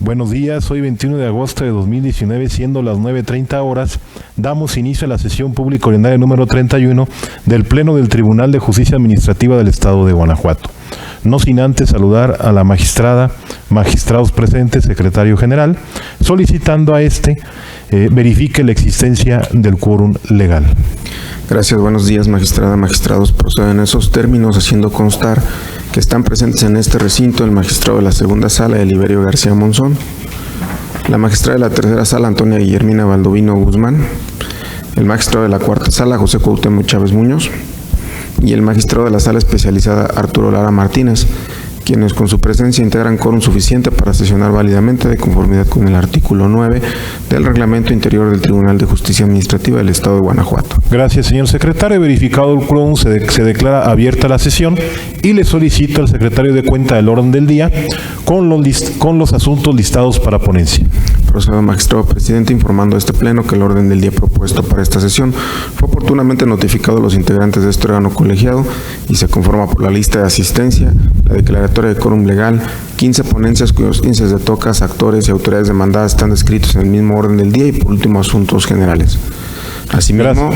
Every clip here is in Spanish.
Buenos días, hoy 21 de agosto de 2019, siendo las 9:30 horas, damos inicio a la sesión pública ordinaria número 31 del Pleno del Tribunal de Justicia Administrativa del Estado de Guanajuato. No sin antes saludar a la magistrada, magistrados presentes, secretario general, solicitando a verifique la existencia del quórum legal. Gracias, buenos días, magistrada, magistrados. Proceden esos términos haciendo constar que están presentes en este recinto el magistrado de la segunda sala, Eliberio García Monzón, la magistrada de la tercera sala, Antonia Guillermina Baldovino Guzmán, el magistrado de la cuarta sala, José Cuauhtémoc Chávez Muñoz, y el magistrado de la sala especializada, Arturo Lara Martínez, quienes con su presencia integran quórum suficiente para sesionar válidamente de conformidad con el artículo 9 del Reglamento Interior del Tribunal de Justicia Administrativa del Estado de Guanajuato. Gracias, señor secretario. Verificado el quórum, se declara abierta la sesión y le solicito al secretario de cuenta del orden del día con los asuntos listados para ponencia. Procedo, magistrado presidente, informando a este pleno que el orden del día propuesto para esta sesión fue oportunamente notificado a los integrantes de este órgano colegiado y se conforma por la lista de asistencia, la declaratoria de quórum legal, 15 ponencias cuyos índices de tocas, actores y autoridades demandadas están descritos en el mismo orden del día y por último asuntos generales. Asimismo,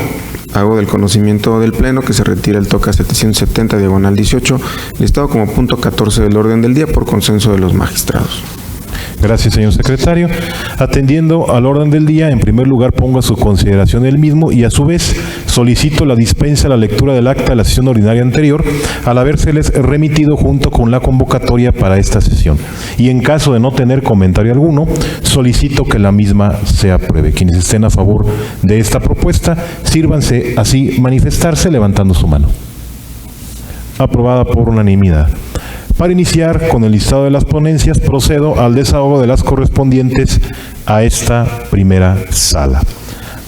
hago del conocimiento del Pleno que se retira el toca 770 diagonal 18, listado como punto 14 del orden del día por consenso de los magistrados. Gracias, señor secretario. Atendiendo al orden del día, en primer lugar pongo a su consideración el mismo y a su vez solicito la dispensa a la lectura del acta de la sesión ordinaria anterior al habérseles remitido junto con la convocatoria para esta sesión. Y en caso de no tener comentario alguno, solicito que la misma se apruebe. Quienes estén a favor de esta propuesta, sírvanse así manifestarse levantando su mano. Aprobada por unanimidad. Para iniciar con el listado de las ponencias, procedo al desahogo de las correspondientes a esta primera sala.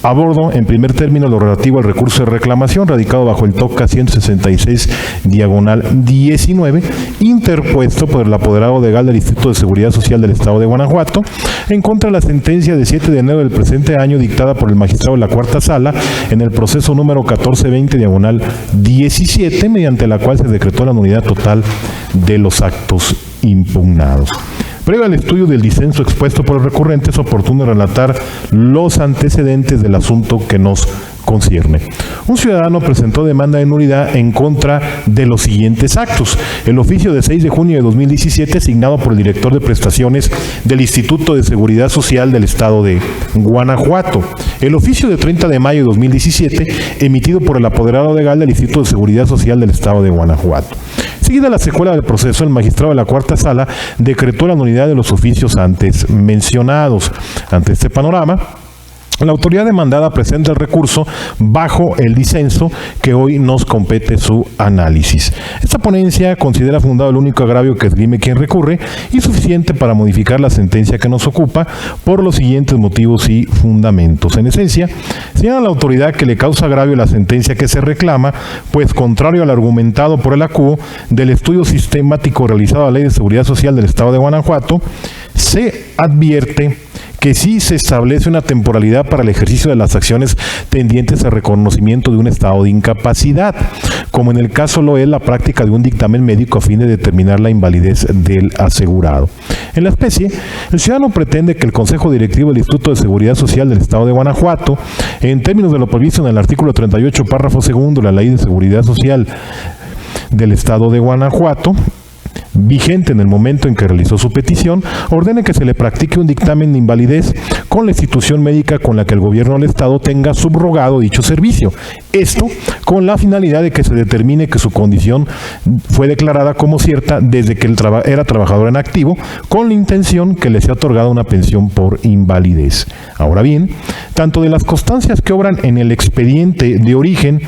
Abordo en primer término lo relativo al recurso de reclamación radicado bajo el TOCA 166 diagonal 19, interpuesto por el apoderado legal del Instituto de Seguridad Social del Estado de Guanajuato, en contra de la sentencia de 7 de enero del presente año dictada por el magistrado de la cuarta sala en el proceso número 1420 diagonal 17, mediante la cual se decretó la nulidad total de los actos impugnados. Previo al estudio del disenso expuesto por el recurrente, es oportuno relatar los antecedentes del asunto que nos concierne. Un ciudadano presentó demanda de nulidad en contra de los siguientes actos. El oficio de 6 de junio de 2017, signado por el director de prestaciones del Instituto de Seguridad Social del Estado de Guanajuato. El oficio de 30 de mayo de 2017, emitido por el apoderado legal del Instituto de Seguridad Social del Estado de Guanajuato. Seguida la secuela del proceso, el magistrado de la cuarta sala decretó la nulidad de los oficios antes mencionados. Ante este panorama, la autoridad demandada presenta el recurso bajo el disenso que hoy nos compete su análisis. Esta ponencia considera fundado el único agravio que esgrime quien recurre y suficiente para modificar la sentencia que nos ocupa por los siguientes motivos y fundamentos. En esencia, señala la autoridad que le causa agravio la sentencia que se reclama, pues contrario al argumentado por el ACUO del estudio sistemático realizado a la Ley de Seguridad Social del Estado de Guanajuato, se advierte que sí se establece una temporalidad para el ejercicio de las acciones tendientes al reconocimiento de un estado de incapacidad, como en el caso lo es la práctica de un dictamen médico a fin de determinar la invalidez del asegurado. En la especie, el ciudadano pretende que el Consejo Directivo del Instituto de Seguridad Social del Estado de Guanajuato, en términos de lo previsto en el artículo 38, párrafo segundo de la Ley de Seguridad Social del Estado de Guanajuato, vigente en el momento en que realizó su petición, ordene que se le practique un dictamen de invalidez con la institución médica con la que el gobierno del Estado tenga subrogado dicho servicio. Esto con la finalidad de que se determine que su condición fue declarada como cierta desde que él era trabajador en activo, con la intención que le sea otorgada una pensión por invalidez. Ahora bien, tanto de las constancias que obran en el expediente de origen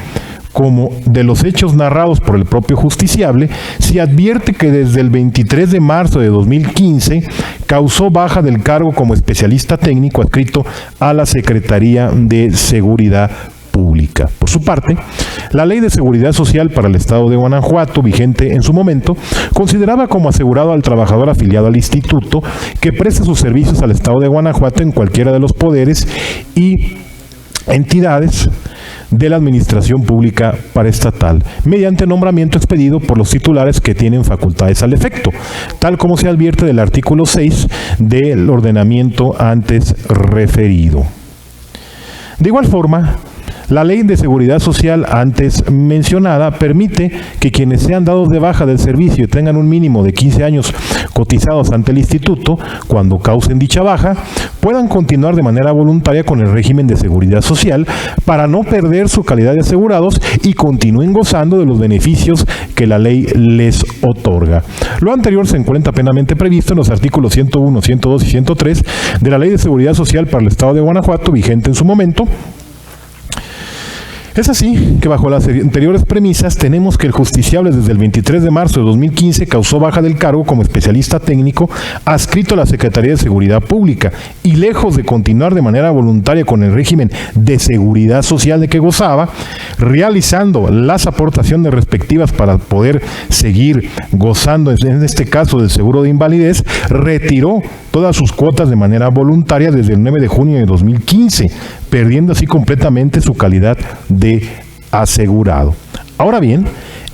como de los hechos narrados por el propio justiciable, se advierte que desde el 23 de marzo de 2015 causó baja del cargo como especialista técnico adscrito a la Secretaría de Seguridad Pública. Por su parte, la Ley de Seguridad Social para el Estado de Guanajuato, vigente en su momento, consideraba como asegurado al trabajador afiliado al instituto que preste sus servicios al Estado de Guanajuato en cualquiera de los poderes y entidades de la Administración Pública Paraestatal, mediante nombramiento expedido por los titulares que tienen facultades al efecto, tal como se advierte del artículo 6 del ordenamiento antes referido. De igual forma, la Ley de Seguridad Social antes mencionada permite que quienes sean dados de baja del servicio y tengan un mínimo de 15 años cotizados ante el Instituto, cuando causen dicha baja, puedan continuar de manera voluntaria con el régimen de seguridad social para no perder su calidad de asegurados y continúen gozando de los beneficios que la ley les otorga. Lo anterior se encuentra plenamente previsto en los artículos 101, 102 y 103 de la Ley de Seguridad Social para el Estado de Guanajuato, vigente en su momento. Es así que bajo las anteriores premisas tenemos que el justiciable desde el 23 de marzo de 2015 causó baja del cargo como especialista técnico adscrito a la Secretaría de Seguridad Pública y lejos de continuar de manera voluntaria con el régimen de seguridad social de que gozaba, realizando las aportaciones respectivas para poder seguir gozando, en este caso del seguro de invalidez, retiró todas sus cuotas de manera voluntaria desde el 9 de junio de 2015, perdiendo así completamente su calidad de asegurado. Ahora bien,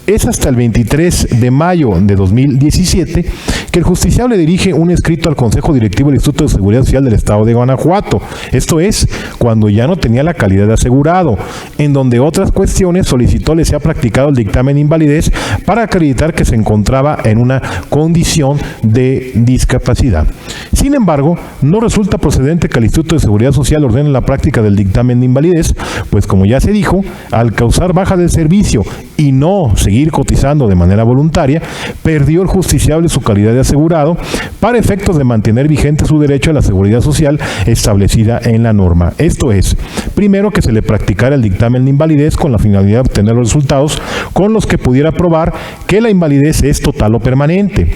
es hasta el 23 de mayo de 2017 que el justiciable dirige un escrito al Consejo Directivo del Instituto de Seguridad Social del Estado de Guanajuato, esto es, cuando ya no tenía la calidad de asegurado, en donde otras cuestiones solicitó le sea practicado el dictamen de invalidez para acreditar que se encontraba en una condición de discapacidad. Sin embargo, no resulta procedente que el Instituto de Seguridad Social ordene la práctica del dictamen de invalidez, pues como ya se dijo, al causar baja del servicio y no seguir cotizando de manera voluntaria, perdió el justiciable su calidad de asegurado para efectos de mantener vigente su derecho a la seguridad social establecida en la norma. Esto es, primero que se le practicara el dictamen de invalidez con la finalidad de obtener los resultados con los que pudiera probar que la invalidez es total o permanente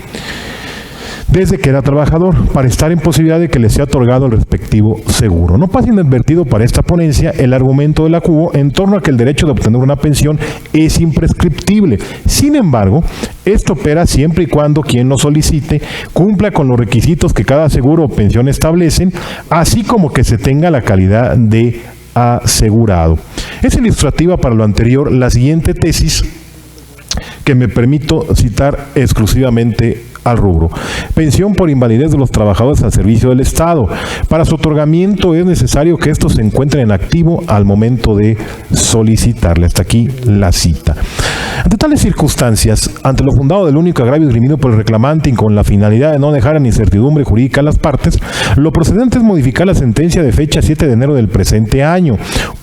desde que era trabajador, para estar en posibilidad de que le sea otorgado el respectivo seguro. No pasa inadvertido para esta ponencia el argumento de la CUGO en torno a que el derecho de obtener una pensión es imprescriptible. Sin embargo, esto opera siempre y cuando quien lo solicite cumpla con los requisitos que cada seguro o pensión establecen, así como que se tenga la calidad de asegurado. Es ilustrativa para lo anterior la siguiente tesis que me permito citar exclusivamente al rubro. Pensión por invalidez de los trabajadores al servicio del Estado. Para su otorgamiento es necesario que estos se encuentren en activo al momento de solicitarle. Hasta aquí la cita. Ante tales circunstancias, ante lo fundado del único agravio esgrimido por el reclamante y con la finalidad de no dejar en incertidumbre jurídica a las partes, lo procedente es modificar la sentencia de fecha 7 de enero del presente año,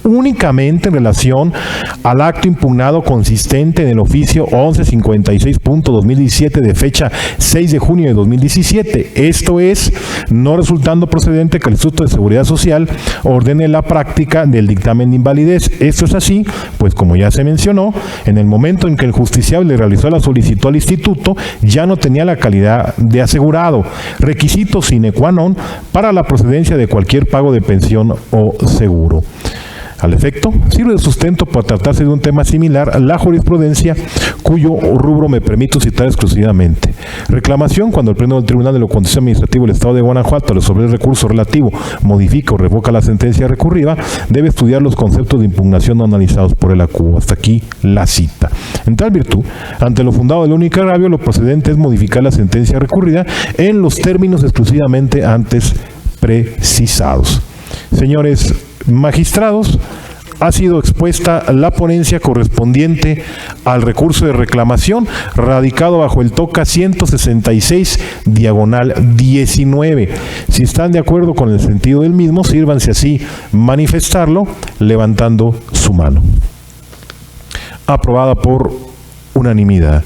únicamente en relación al acto impugnado consistente en el oficio 1156.2017 de fecha 6 de junio de 2017. Esto es, no resultando procedente que el Instituto de Seguridad Social ordene la práctica del dictamen de invalidez. Esto es así, pues como ya se mencionó, en el momento en que el justiciable realizó la solicitud al instituto, ya no tenía la calidad de asegurado, requisito sine qua non para la procedencia de cualquier pago de pensión o seguro. Al efecto, sirve de sustento por tratarse de un tema similar la jurisprudencia cuyo rubro me permito citar exclusivamente. Reclamación: cuando el Pleno del Tribunal de lo Contencioso Administrativo del Estado de Guanajuato, al resolver el recurso relativo, modifica o revoca la sentencia recurrida, debe estudiar los conceptos de impugnación no analizados por el acuo. Hasta aquí la cita. En tal virtud, ante lo fundado del único agravio, lo procedente es modificar la sentencia recurrida en los términos exclusivamente antes precisados. Señores magistrados, ha sido expuesta la ponencia correspondiente al recurso de reclamación radicado bajo el TOCA 166/19. Si están de acuerdo con el sentido del mismo, sírvanse así manifestarlo levantando su mano. Aprobada por unanimidad.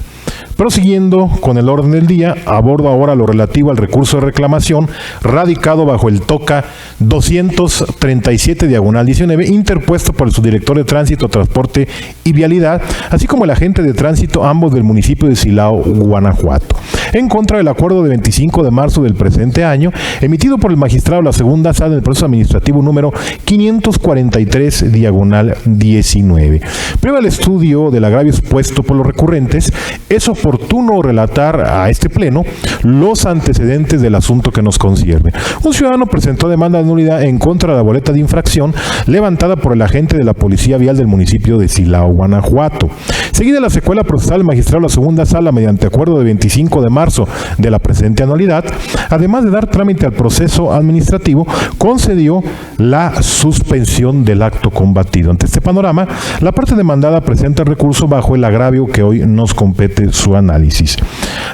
Prosiguiendo con el orden del día, abordo ahora lo relativo al recurso de reclamación radicado bajo el TOCA 237/19, interpuesto por el subdirector de Tránsito, Transporte y Vialidad, así como el agente de tránsito, ambos del municipio de Silao, Guanajuato, en contra del acuerdo de 25 de marzo del presente año, emitido por el magistrado de la segunda sala del proceso administrativo número 543/19. Prueba el estudio del agravio expuesto por los recurrentes, es oportuno oportuno relatar a este pleno los antecedentes del asunto que nos concierne. Un ciudadano presentó demanda de nulidad en contra de la boleta de infracción levantada por el agente de la Policía Vial del municipio de Silao, Guanajuato. Seguida la secuela procesal, el magistrado de la segunda sala, mediante acuerdo de 25 de marzo de la presente anualidad, además de dar trámite al proceso administrativo, concedió la suspensión del acto combatido. Ante este panorama, la parte demandada presenta el recurso bajo el agravio que hoy nos compete su análisis.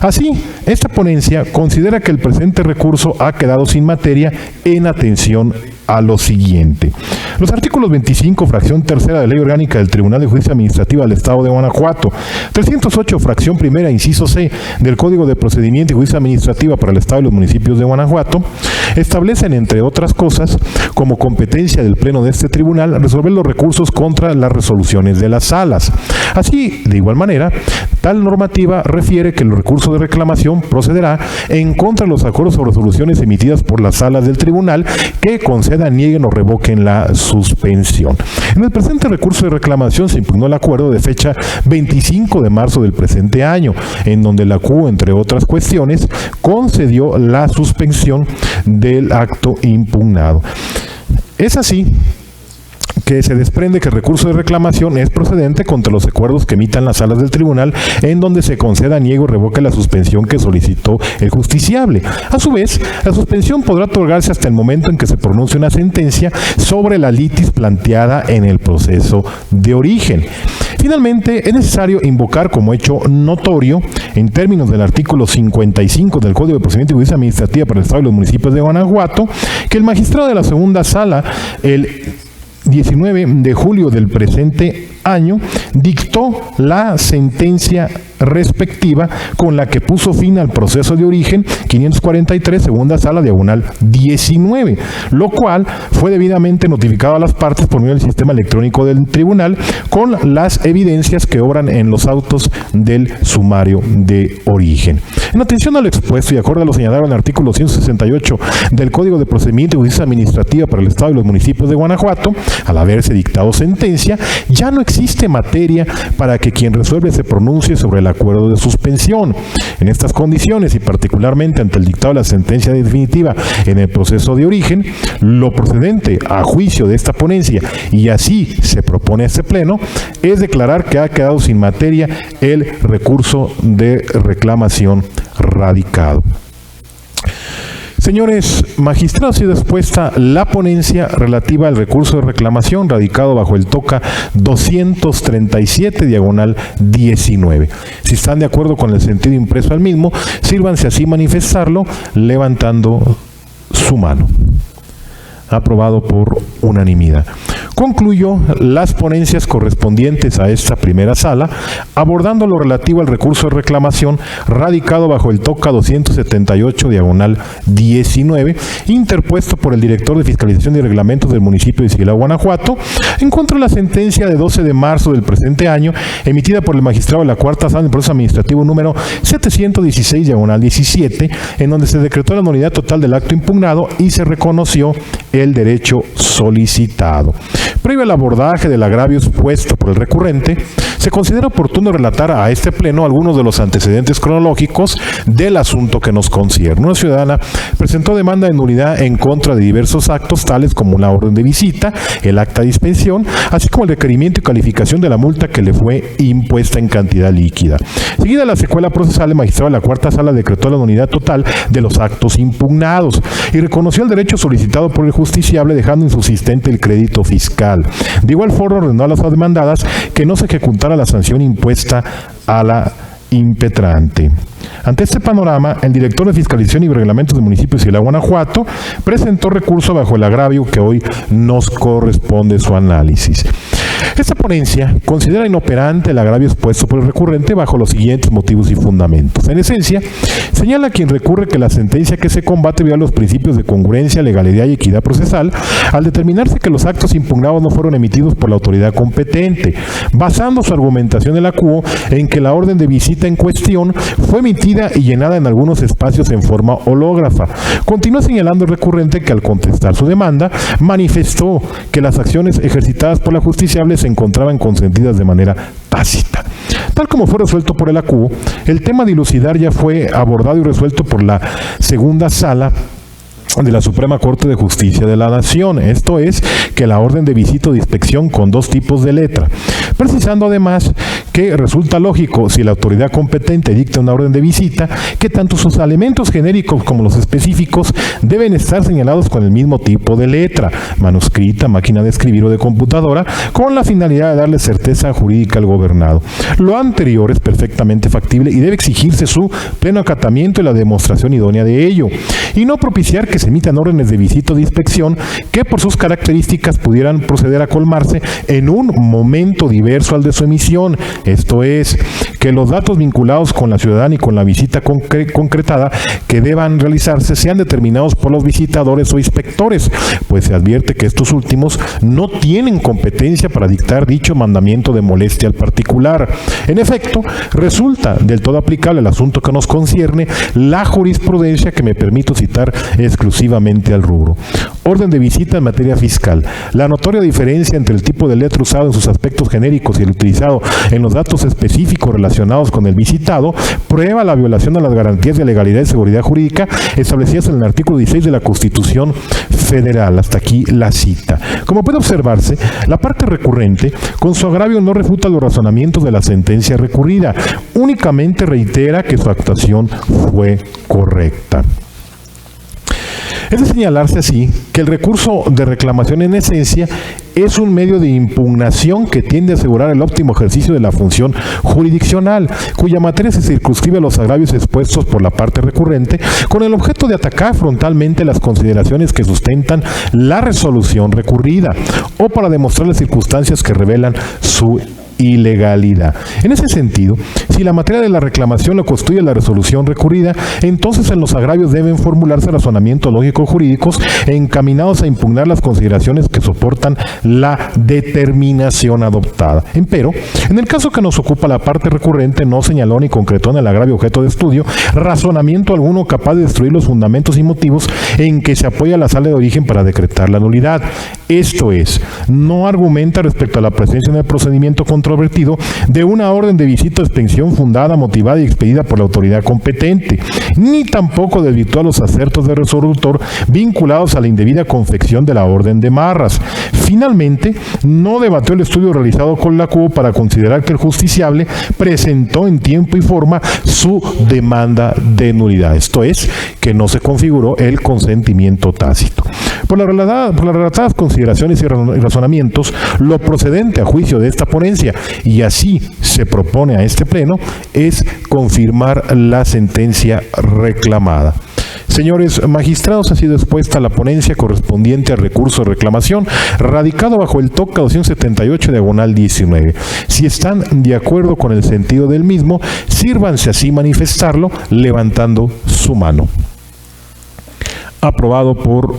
Así, esta ponencia considera que el presente recurso ha quedado sin materia en atención a lo siguiente. Los artículos 25, fracción tercera de Ley Orgánica del Tribunal de Justicia Administrativa del Estado de Guanajuato, 308, fracción primera, inciso C, del Código de Procedimiento y Justicia Administrativa para el Estado y los municipios de Guanajuato, establecen, entre otras cosas, como competencia del Pleno de este tribunal, resolver los recursos contra las resoluciones de las salas. Así, de igual manera, tal normativa refiere que el recurso de reclamación procederá en contra de los acuerdos o resoluciones emitidas por las salas del tribunal que concedan, nieguen o revoquen la suspensión. En el presente recurso de reclamación se impugnó el acuerdo de fecha 25 de marzo del presente año, en donde la CUO, entre otras cuestiones, concedió la suspensión del acto impugnado. Es así que se desprende que el recurso de reclamación es procedente contra los acuerdos que emitan las salas del tribunal en donde se conceda, niegue o revoque la suspensión que solicitó el justiciable. A su vez, la suspensión podrá otorgarse hasta el momento en que se pronuncie una sentencia sobre la litis planteada en el proceso de origen. Finalmente, es necesario invocar como hecho notorio, en términos del artículo 55 del Código de Procedimiento y Justicia Administrativa para el Estado y los municipios de Guanajuato, que el magistrado de la segunda sala, el 19 de julio del presente año, dictó la sentencia respectiva con la que puso fin al proceso de origen 543, segunda sala, diagonal 19, lo cual fue debidamente notificado a las partes por medio del sistema electrónico del tribunal con las evidencias que obran en los autos del sumario de origen. En atención a lo expuesto y acorde a lo señalado en el artículo 168 del Código de Procedimiento y Justicia Administrativa para el Estado y los municipios de Guanajuato, al haberse dictado sentencia, ya no existe materia para que quien resuelve se pronuncie sobre el acuerdo de suspensión. En estas condiciones y particularmente ante el dictado de la sentencia definitiva en el proceso de origen, lo procedente a juicio de esta ponencia, y así se propone a este pleno, es declarar que ha quedado sin materia el recurso de reclamación radicado. Señores magistrados, ha sido expuesta la ponencia relativa al recurso de reclamación radicado bajo el TOCA 237, diagonal 19. Si están de acuerdo con el sentido impreso al mismo, sírvanse así manifestarlo levantando su mano. Aprobado por unanimidad. Concluyó las ponencias correspondientes a esta primera sala, abordando lo relativo al recurso de reclamación radicado bajo el TOCA 278, diagonal 19, interpuesto por el director de Fiscalización y Reglamentos del municipio de Silao, Guanajuato, en contra de la sentencia de 12 de marzo del presente año, emitida por el magistrado de la cuarta sala del proceso administrativo número 716, diagonal 17, en donde se decretó la nulidad total del acto impugnado y se reconoció el derecho solicitado. Previo al abordaje del agravio expuesto por el recurrente, se considera oportuno relatar a este pleno algunos de los antecedentes cronológicos del asunto que nos concierne. Una ciudadana presentó demanda de nulidad en contra de diversos actos, tales como la orden de visita, el acta de dispensión, así como el requerimiento y calificación de la multa que le fue impuesta en cantidad líquida. Seguida la secuela procesal, el magistrado de la cuarta sala decretó la nulidad total de los actos impugnados y reconoció el derecho solicitado por el justiciable, dejando insubsistente el crédito fiscal. De igual forma, ordenó a las demandadas que no se ejecutara la sanción impuesta a la impetrante. Ante este panorama, el director de Fiscalización y Reglamentos del municipio de Silao, Guanajuato, presentó recurso bajo el agravio que hoy nos corresponde su análisis. Esta ponencia considera inoperante el agravio expuesto por el recurrente bajo los siguientes motivos y fundamentos. En esencia, señala a quien recurre que la sentencia que se combate viola los principios de congruencia, legalidad y equidad procesal al determinarse que los actos impugnados no fueron emitidos por la autoridad competente, basando su argumentación en la CUO en que la orden de visita en cuestión fue emitida y llenada en algunos espacios en forma hológrafa. Continúa señalando el recurrente que al contestar su demanda, manifestó que las acciones ejercitadas por la justiciable se encontraban consentidas de manera tácita. Tal como fue resuelto por el acuo, el tema dilucidar ya fue abordado y resuelto por la segunda sala de la Suprema Corte de Justicia de la Nación, esto es, que la orden de visita o de inspección con dos tipos de letra, precisando además que resulta lógico, si la autoridad competente dicta una orden de visita, que tanto sus elementos genéricos como los específicos deben estar señalados con el mismo tipo de letra, manuscrita, máquina de escribir o de computadora, con la finalidad de darle certeza jurídica al gobernado. Lo anterior es perfectamente factible y debe exigirse su pleno acatamiento y la demostración idónea de ello, y no propiciar que se emitan órdenes de visita o de inspección que por sus características pudieran proceder a colmarse en un momento diverso al de su emisión, esto es, que los datos vinculados con la ciudadana y con la visita concretada que deban realizarse sean determinados por los visitadores o inspectores, pues se advierte que estos últimos no tienen competencia para dictar dicho mandamiento de molestia al particular. En efecto, resulta del todo aplicable al asunto que nos concierne la jurisprudencia que me permito citar exclusivamente al rubro. Orden de visita en materia fiscal. La notoria diferencia entre el tipo de letra usado en sus aspectos genéricos y el utilizado en los datos específicos relacionados con el visitado prueba la violación a las garantías de legalidad y seguridad jurídica establecidas en el artículo 16 de la Constitución Federal. Hasta aquí la cita. Como puede observarse, la parte recurrente, con su agravio, no refuta los razonamientos de la sentencia recurrida, únicamente reitera que su actuación fue correcta. Es de señalarse así que el recurso de reclamación en esencia es un medio de impugnación que tiende a asegurar el óptimo ejercicio de la función jurisdiccional, cuya materia se circunscribe a los agravios expuestos por la parte recurrente, con el objeto de atacar frontalmente las consideraciones que sustentan la resolución recurrida, o para demostrar las circunstancias que revelan su ilegalidad. En ese sentido, si la materia de la reclamación lo constituye la resolución recurrida, entonces en los agravios deben formularse razonamientos lógicos jurídicos encaminados a impugnar las consideraciones que soportan la determinación adoptada. Empero, en el caso que nos ocupa, la parte recurrente no señaló ni concretó en el agravio objeto de estudio razonamiento alguno capaz de destruir los fundamentos y motivos en que se apoya la sala de origen para decretar la nulidad. Esto es, no argumenta respecto a la presencia en el procedimiento controvertido de una orden de visita o extensión fundada, motivada y expedida por la autoridad competente, ni tampoco desvirtúa los acertos del resolutor vinculados a la indebida confección de la orden de marras. Finalmente, no debatió el estudio realizado con la CUO para considerar que el justiciable presentó en tiempo y forma su demanda de nulidad, esto es, que no se configuró el consentimiento tácito. Por las relatadas consideraciones y razonamientos, lo procedente a juicio de esta ponencia, y así se propone a este pleno, es confirmar la sentencia reclamada. Señores magistrados, ha sido expuesta la ponencia correspondiente al recurso de reclamación radicado bajo el TOCA 278/19. Si están de acuerdo con el sentido del mismo, sírvanse así manifestarlo levantando su mano. Aprobado por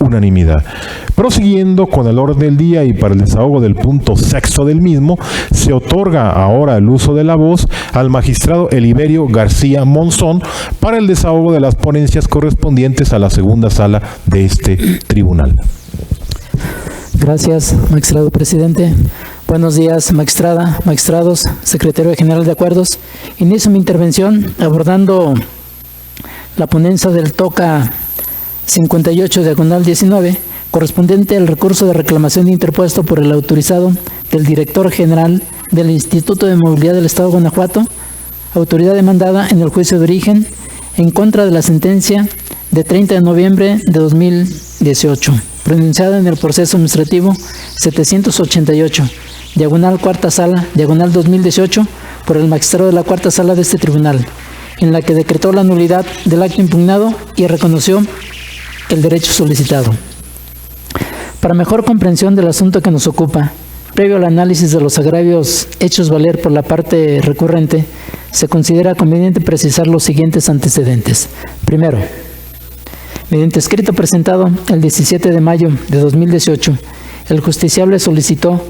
unanimidad. Prosiguiendo con el orden del día y para el desahogo del punto sexto del mismo, se otorga ahora el uso de la voz al magistrado Eliberio García Monzón para el desahogo de las ponencias correspondientes a la segunda sala de este tribunal. Gracias, magistrado presidente. Buenos días, magistrada, magistrados, secretario general de acuerdos. Inicio mi intervención abordando la ponencia del TOCA 58/19, correspondiente al recurso de reclamación interpuesto por el autorizado del director general del Instituto de Movilidad del Estado de Guanajuato, autoridad demandada en el juicio de origen, en contra de la sentencia de 30 de noviembre de 2018, pronunciada en el proceso administrativo 788, diagonal cuarta sala, diagonal 2018, por el magistrado de la cuarta sala de este tribunal, en la que decretó la nulidad del acto impugnado y reconoció el derecho solicitado. Para mejor comprensión del asunto que nos ocupa, previo al análisis de los agravios hechos valer por la parte recurrente, se considera conveniente precisar los siguientes antecedentes. Primero, mediante escrito presentado el 17 de mayo de 2018, el justiciable solicitó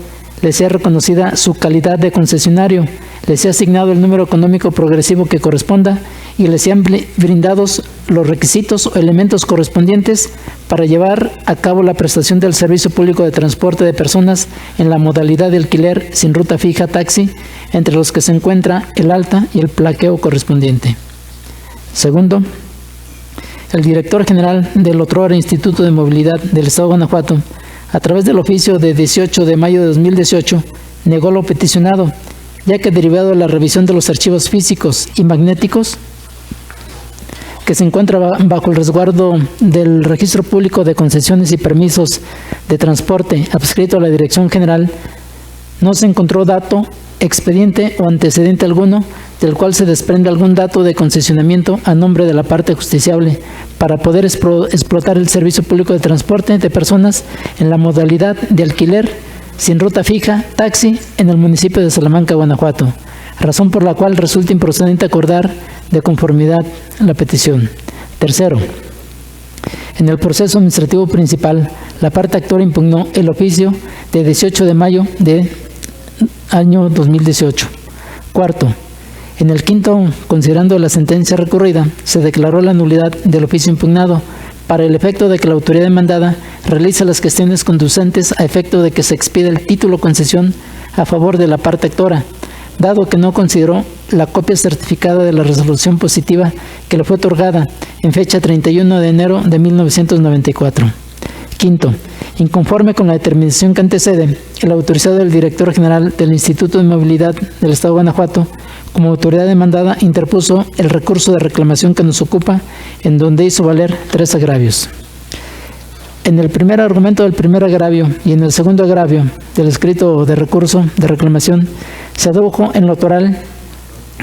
le sea reconocida su calidad de concesionario, le sea asignado el número económico progresivo que corresponda y le sean brindados los requisitos o elementos correspondientes para llevar a cabo la prestación del servicio público de transporte de personas en la modalidad de alquiler sin ruta fija taxi, entre los que se encuentra el alta y el plaqueo correspondiente. Segundo, el director general del otrora Instituto de Movilidad del Estado de Guanajuato, a través del oficio de 18 de mayo de 2018, negó lo peticionado, ya que derivado de la revisión de los archivos físicos y magnéticos que se encuentra bajo el resguardo del Registro Público de Concesiones y Permisos de Transporte adscrito a la Dirección General, no se encontró dato, expediente o antecedente alguno del cual se desprende algún dato de concesionamiento a nombre de la parte justiciable para poder explotar el servicio público de transporte de personas en la modalidad de alquiler sin ruta fija, taxi, en el municipio de Salamanca, Guanajuato, razón por la cual resulta improcedente acordar de conformidad la petición. Tercero, en el proceso administrativo principal, la parte actora impugnó el oficio de 18 de mayo de año 2018. Cuarto, en el quinto, considerando la sentencia recurrida, se declaró la nulidad del oficio impugnado para el efecto de que la autoridad demandada realiza las gestiones conducentes a efecto de que se expida el título concesión a favor de la parte actora, dado que no consideró la copia certificada de la resolución positiva que le fue otorgada en fecha 31 de enero de 1994. Quinto, inconforme con la determinación que antecede, el autorizado del director general del Instituto de Movilidad del Estado de Guanajuato, como autoridad demandada, interpuso el recurso de reclamación que nos ocupa, en donde hizo valer 3 agravios. En el primer argumento del primer agravio y en el segundo agravio del escrito de recurso de reclamación, se adujo en lo oral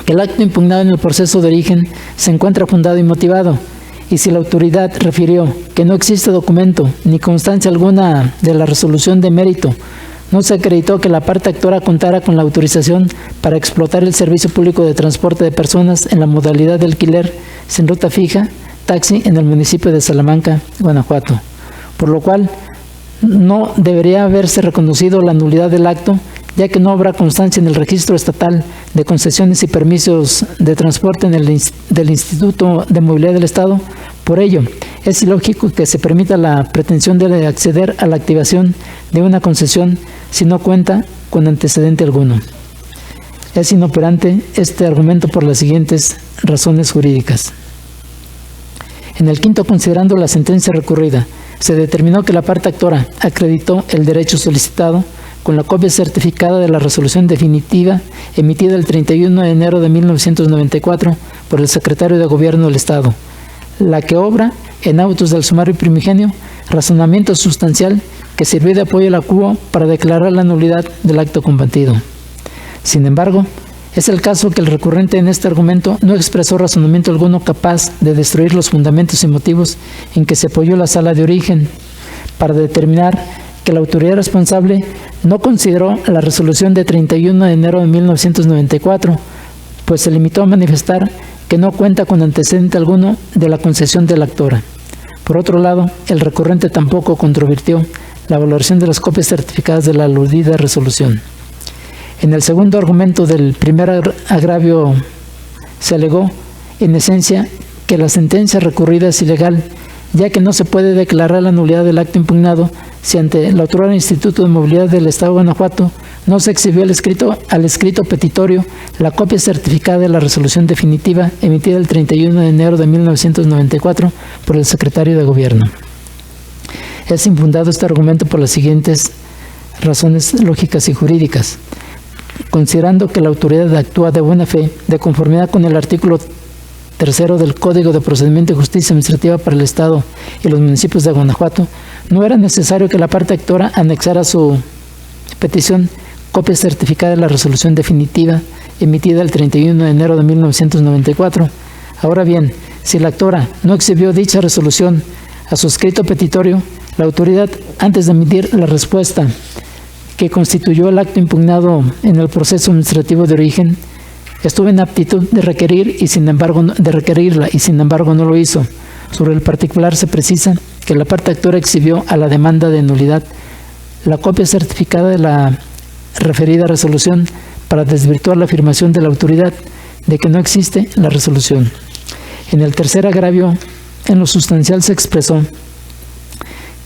que el acto impugnado en el proceso de origen se encuentra fundado y motivado, y si la autoridad refirió que no existe documento ni constancia alguna de la resolución de mérito, no se acreditó que la parte actora contara con la autorización para explotar el servicio público de transporte de personas en la modalidad de alquiler sin ruta fija, taxi, en el municipio de Salamanca, Guanajuato, por lo cual no debería haberse reconocido la nulidad del acto, ya que no habrá constancia en el registro estatal de concesiones y permisos de transporte del Instituto de Movilidad del Estado. Por ello, es ilógico que se permita la pretensión de acceder a la activación de una concesión si no cuenta con antecedente alguno. Es inoperante este argumento por las siguientes razones jurídicas. En el quinto, considerando la sentencia recurrida, se determinó que la parte actora acreditó el derecho solicitado con la copia certificada de la resolución definitiva emitida el 31 de enero de 1994 por el secretario de Gobierno del Estado, la que obra en autos del sumario primigenio razonamiento sustancial que sirvió de apoyo a la CUO para declarar la nulidad del acto combatido. Sin embargo, es el caso que el recurrente en este argumento no expresó razonamiento alguno capaz de destruir los fundamentos y motivos en que se apoyó la sala de origen para determinar que la autoridad responsable no consideró la resolución de 31 de enero de 1994, pues se limitó a manifestar que no cuenta con antecedente alguno de la concesión de la actora. Por otro lado, el recurrente tampoco controvirtió la valoración de las copias certificadas de la aludida resolución. En el segundo argumento del primer agravio se alegó, en esencia, que la sentencia recurrida es ilegal, ya que no se puede declarar la nulidad del acto impugnado si ante la autoridad del Instituto de Movilidad del Estado de Guanajuato no se exhibió al escrito petitorio la copia certificada de la resolución definitiva emitida el 31 de enero de 1994 por el secretario de Gobierno. Es infundado este argumento por las siguientes razones lógicas y jurídicas. Considerando que la autoridad actúa de buena fe, de conformidad con el artículo 3 del Código de Procedimiento y Justicia Administrativa para el Estado y los municipios de Guanajuato, no era necesario que la parte actora anexara a su petición copia certificada de la resolución definitiva emitida el 31 de enero de 1994. Ahora bien, si la actora no exhibió dicha resolución a su escrito petitorio, la autoridad, antes de emitir la respuesta que constituyó el acto impugnado en el proceso administrativo de origen, estuvo en aptitud de requerirla y sin embargo no lo hizo. Sobre el particular se precisa que la parte actora exhibió a la demanda de nulidad la copia certificada de la referida resolución para desvirtuar la afirmación de la autoridad de que no existe la resolución. En el tercer agravio, en lo sustancial se expresó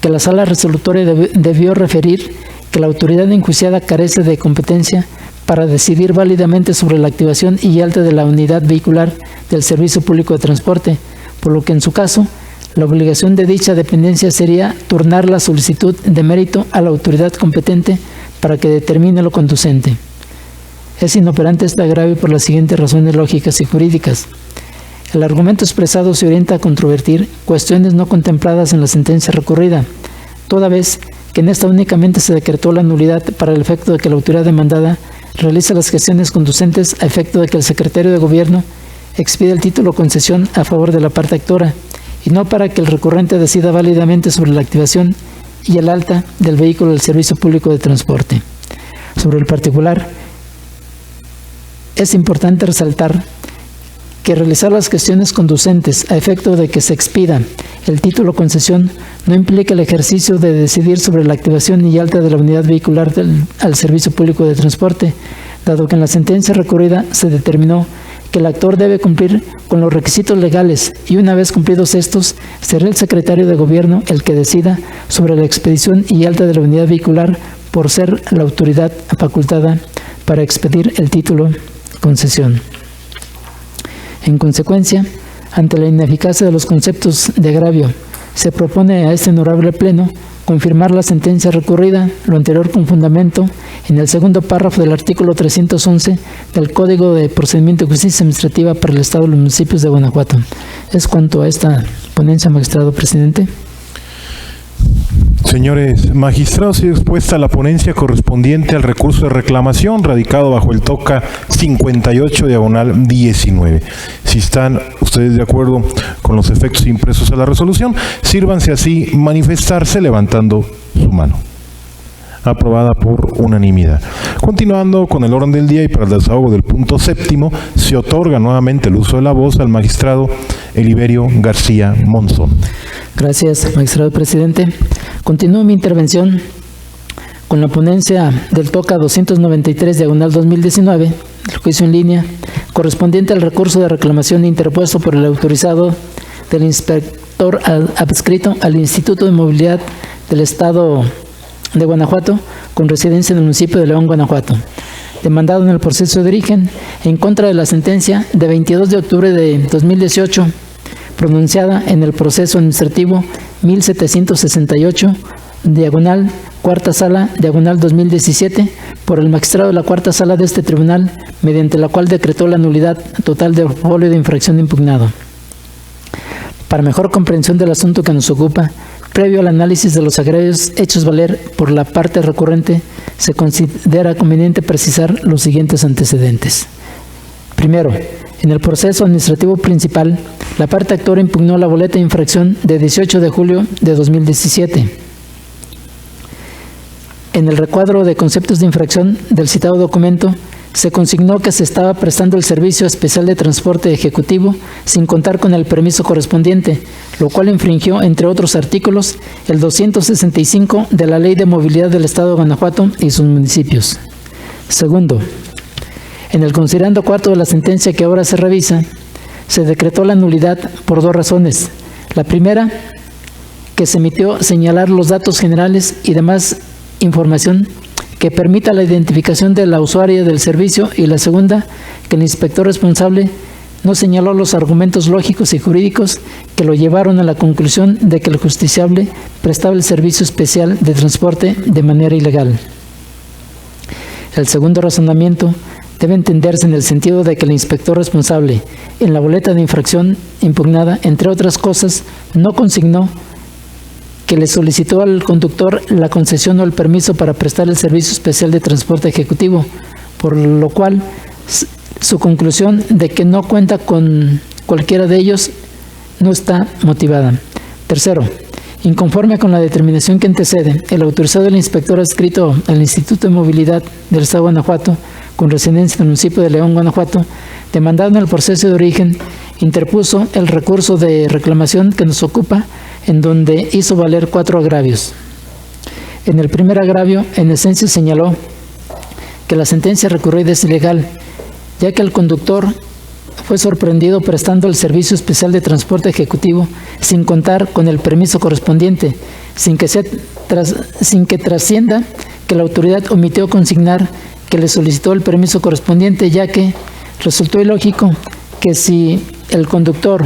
que la sala resolutoria debió referir que la autoridad enjuiciada carece de competencia para decidir válidamente sobre la activación y alta de la unidad vehicular del Servicio Público de Transporte, por lo que en su caso, la obligación de dicha dependencia sería turnar la solicitud de mérito a la autoridad competente para que determine lo conducente. Es inoperante este agravio por las siguientes razones lógicas y jurídicas. El argumento expresado se orienta a controvertir cuestiones no contempladas en la sentencia recurrida, toda vez que en esta únicamente se decretó la nulidad para el efecto de que la autoridad demandada realice las gestiones conducentes a efecto de que el secretario de Gobierno expida el título de concesión a favor de la parte actora, y no para que el recurrente decida válidamente sobre la activación y el alta del vehículo del Servicio Público de Transporte. Sobre el particular, es importante resaltar que realizar las gestiones conducentes a efecto de que se expida el título de concesión no implica el ejercicio de decidir sobre la activación y alta de la unidad vehicular al Servicio Público de Transporte, dado que en la sentencia recurrida se determinó que el actor debe cumplir con los requisitos legales y una vez cumplidos estos, será el secretario de Gobierno el que decida sobre la expedición y alta de la unidad vehicular por ser la autoridad facultada para expedir el título de concesión. En consecuencia, ante la ineficacia de los conceptos de agravio, se propone a este honorable Pleno confirmar la sentencia recurrida, lo anterior con fundamento en el segundo párrafo del artículo 311 del Código de Procedimiento de Justicia Administrativa para el Estado y los municipios de Guanajuato. Es cuanto a esta ponencia, magistrado presidente. Señores magistrados, sigue expuesta la ponencia correspondiente al recurso de reclamación radicado bajo el TOCA 58/19. Si están ustedes de acuerdo con los efectos impresos a la resolución, sírvanse así manifestarse levantando su mano. Aprobada por unanimidad. Continuando con el orden del día y para el desahogo del punto séptimo, se otorga nuevamente el uso de la voz al magistrado Eliverio García Monzón. Gracias, magistrado presidente. Continúo mi intervención con la ponencia del TOCA 293/2019, el juicio en línea, correspondiente al recurso de reclamación interpuesto por el autorizado del inspector adscrito al Instituto de Movilidad del Estado de Guanajuato, con residencia en el municipio de León, Guanajuato, demandado en el proceso de origen en contra de la sentencia de 22 de octubre de 2018, pronunciada en el proceso administrativo 1768, diagonal, cuarta sala, diagonal 2017, por el magistrado de la cuarta sala de este tribunal, mediante la cual decretó la nulidad total del folio de infracción impugnado. Para mejor comprensión del asunto que nos ocupa, previo al análisis de los agravios hechos valer por la parte recurrente, se considera conveniente precisar los siguientes antecedentes. Primero, en el proceso administrativo principal, la parte actora impugnó la boleta de infracción de 18 de julio de 2017. En el recuadro de conceptos de infracción del citado documento, se consignó que se estaba prestando el servicio especial de transporte ejecutivo sin contar con el permiso correspondiente, lo cual infringió, entre otros artículos, el 265 de la Ley de Movilidad del Estado de Guanajuato y sus municipios. Segundo, en el considerando cuarto de la sentencia que ahora se revisa, se decretó la nulidad por dos razones. La primera, que se emitió señalar los datos generales y demás información que permita la identificación de la usuaria del servicio, y la segunda, que el inspector responsable no señaló los argumentos lógicos y jurídicos que lo llevaron a la conclusión de que el justiciable prestaba el servicio especial de transporte de manera ilegal. El segundo razonamiento debe entenderse en el sentido de que el inspector responsable, en la boleta de infracción impugnada, entre otras cosas, no consignó que le solicitó al conductor la concesión o el permiso para prestar el servicio especial de transporte ejecutivo, por lo cual su conclusión de que no cuenta con cualquiera de ellos no está motivada. Tercero, inconforme con la determinación que antecede, el autorizado del inspector adscrito al Instituto de Movilidad del Estado de Guanajuato, con residencia en el municipio de León, Guanajuato, demandado en el proceso de origen, interpuso el recurso de reclamación que nos ocupa, en donde hizo valer 4 agravios. En el primer agravio, en esencia señaló que la sentencia recurrida es ilegal, ya que el conductor fue sorprendido prestando el servicio especial de transporte ejecutivo sin contar con el permiso correspondiente, sin que trascienda que la autoridad omitió consignar que le solicitó el permiso correspondiente, ya que resultó ilógico que si el conductor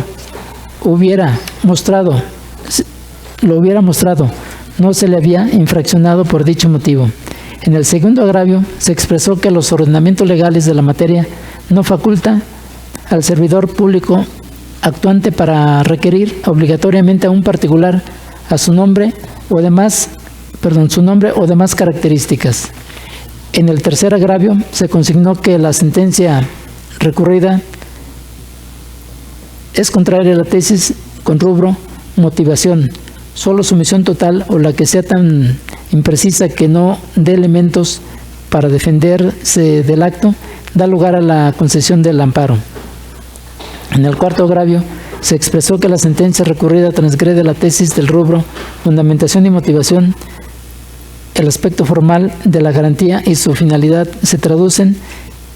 lo hubiera mostrado, no se le había infraccionado por dicho motivo. En el segundo agravio se expresó que los ordenamientos legales de la materia no faculta al servidor público actuante para requerir obligatoriamente a un particular a su nombre o demás características. En el tercer agravio se consignó que la sentencia recurrida es contraria a la tesis con rubro motivación, solo sumisión total o la que sea tan imprecisa que no dé elementos para defenderse del acto, da lugar a la concesión del amparo. En el cuarto agravio se expresó que la sentencia recurrida transgrede la tesis del rubro fundamentación y motivación. El aspecto formal de la garantía y su finalidad se traducen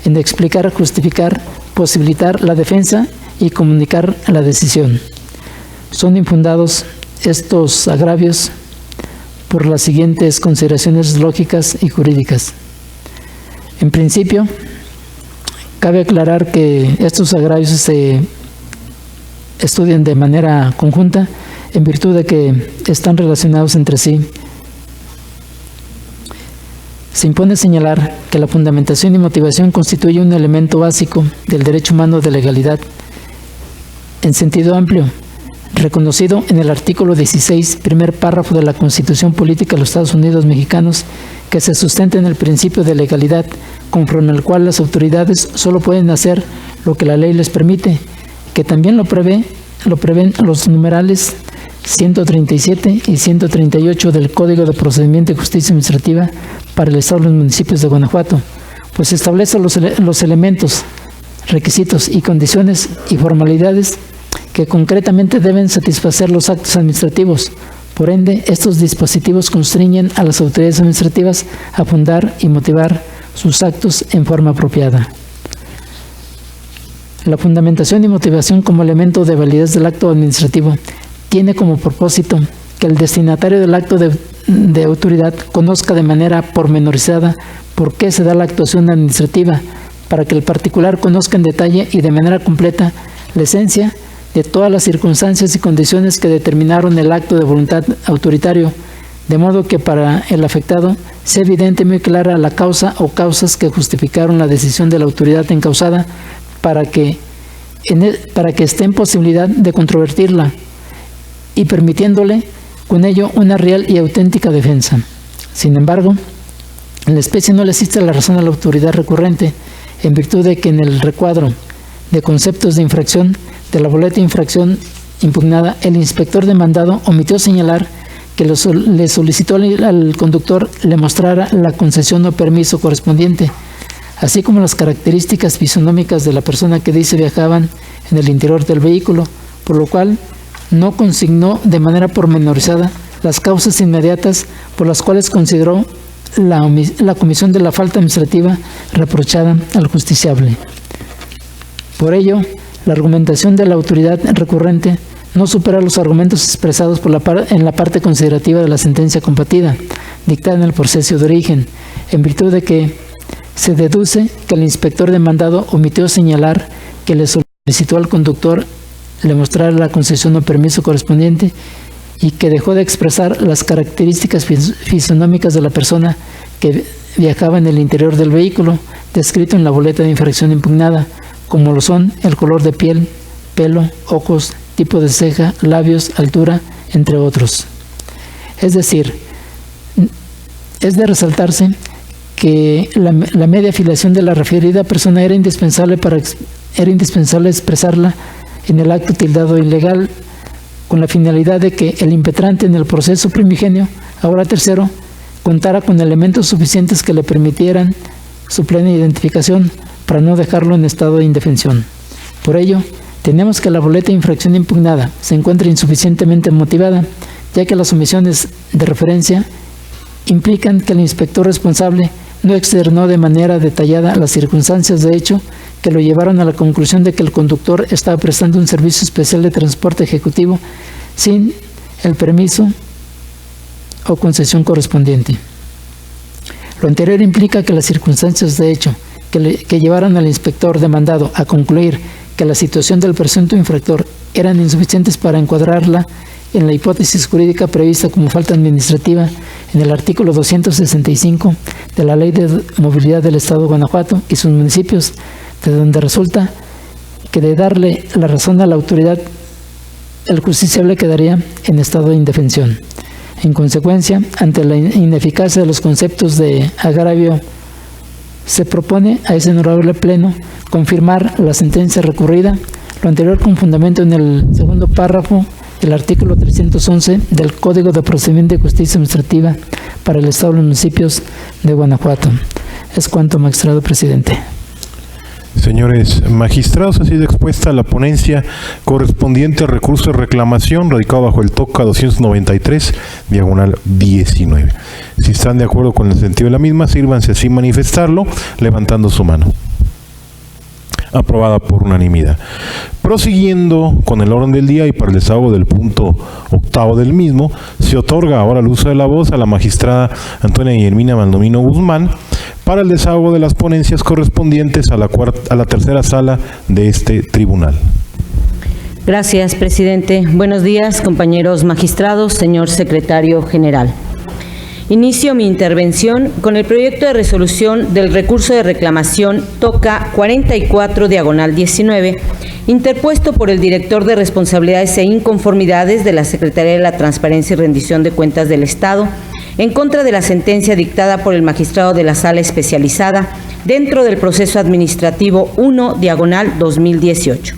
en explicar, justificar, posibilitar la defensa y comunicar la decisión. Son infundados estos agravios por las siguientes consideraciones lógicas y jurídicas. En principio, cabe aclarar que estos agravios se estudian de manera conjunta en virtud de que están relacionados entre sí. Se impone señalar que la fundamentación y motivación constituye un elemento básico del derecho humano de legalidad en sentido amplio, reconocido en el artículo 16, primer párrafo de la Constitución Política de los Estados Unidos Mexicanos, que se sustenta en el principio de legalidad, conforme al cual las autoridades solo pueden hacer lo que la ley les permite, que también lo prevén los numerales 137 y 138 del Código de Procedimiento y Justicia Administrativa para el Estado y los municipios de Guanajuato, pues establece los elementos, requisitos y condiciones y formalidades que concretamente deben satisfacer los actos administrativos. Por ende, estos dispositivos constriñen a las autoridades administrativas a fundar y motivar sus actos en forma apropiada. La fundamentación y motivación como elemento de validez del acto administrativo tiene como propósito que el destinatario del acto de autoridad conozca de manera pormenorizada por qué se da la actuación administrativa, para que el particular conozca en detalle y de manera completa la esencia de todas las circunstancias y condiciones que determinaron el acto de voluntad autoritario, de modo que para el afectado sea evidente y muy clara la causa o causas que justificaron la decisión de la autoridad encausada para que esté en posibilidad de controvertirla y permitiéndole con ello una real y auténtica defensa. Sin embargo, en la especie no le existe la razón a la autoridad recurrente, en virtud de que en el recuadro de conceptos de infracción de la boleta de infracción impugnada, el inspector demandado omitió señalar que le solicitó al conductor le mostrara la concesión o permiso correspondiente, así como las características fisonómicas de la persona que dice viajaban en el interior del vehículo, por lo cual no consignó de manera pormenorizada las causas inmediatas por las cuales consideró la comisión de la falta administrativa reprochada al justiciable. Por ello, la argumentación de la autoridad recurrente no supera los argumentos expresados en la parte considerativa de la sentencia compartida, dictada en el proceso de origen, en virtud de que se deduce que el inspector demandado omitió señalar que le solicitó al conductor le mostrara la concesión o permiso correspondiente y que dejó de expresar las características fisonómicas de la persona que viajaba en el interior del vehículo, descrito en la boleta de infracción impugnada, como lo son el color de piel, pelo, ojos, tipo de ceja, labios, altura, entre otros. Es decir, es de resaltarse que la media afiliación de la referida persona era indispensable expresarla en el acto tildado ilegal, con la finalidad de que el impetrante en el proceso primigenio, ahora tercero, contara con elementos suficientes que le permitieran su plena identificación para no dejarlo en estado de indefensión. Por ello, tenemos que la boleta de infracción impugnada se encuentra insuficientemente motivada, ya que las omisiones de referencia implican que el inspector responsable no externó de manera detallada las circunstancias de hecho que lo llevaron a la conclusión de que el conductor estaba prestando un servicio especial de transporte ejecutivo sin el permiso o concesión correspondiente. Lo anterior implica que las circunstancias de hecho que llevaron al inspector demandado a concluir que la situación del presunto infractor eran insuficientes para encuadrarla en la hipótesis jurídica prevista como falta administrativa en el artículo 265 de la Ley de Movilidad del Estado de Guanajuato y sus municipios, de donde resulta que de darle la razón a la autoridad, el justiciable quedaría en estado de indefensión. En consecuencia, ante la ineficacia de los conceptos de agravio, se propone a ese honorable Pleno confirmar la sentencia recurrida, lo anterior con fundamento en el segundo párrafo del artículo 311 del Código de Procedimiento de Justicia Administrativa para el Estado y los municipios de Guanajuato. Es cuanto, magistrado presidente. Señores magistrados, ha sido expuesta la ponencia correspondiente al recurso de reclamación radicado bajo el TOCA 293/19. Si están de acuerdo con el sentido de la misma, sírvanse así manifestarlo levantando su mano. Aprobada por unanimidad. Prosiguiendo con el orden del día y para el desahogo del punto 8º del mismo, se otorga ahora el uso de la voz a la magistrada Antonia Guillermina Baldomino Guzmán para el desahogo de las ponencias correspondientes a la tercera sala de este tribunal. Gracias, presidente. Buenos días, compañeros magistrados, señor secretario general. Inicio mi intervención con el proyecto de resolución del recurso de reclamación TOCA 44/19, interpuesto por el director de Responsabilidades e Inconformidades de la Secretaría de la Transparencia y Rendición de Cuentas del Estado, en contra de la sentencia dictada por el magistrado de la Sala Especializada dentro del proceso administrativo 1/2018.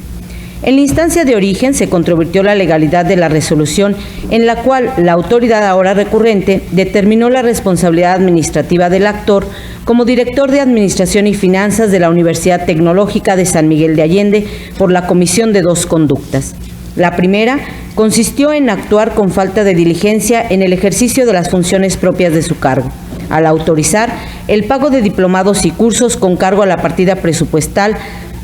En la instancia de origen se controvirtió la legalidad de la resolución, en la cual la autoridad ahora recurrente determinó la responsabilidad administrativa del actor como director de Administración y Finanzas de la Universidad Tecnológica de San Miguel de Allende por la comisión de dos conductas. La primera consistió en actuar con falta de diligencia en el ejercicio de las funciones propias de su cargo, al autorizar el pago de diplomados y cursos con cargo a la partida presupuestal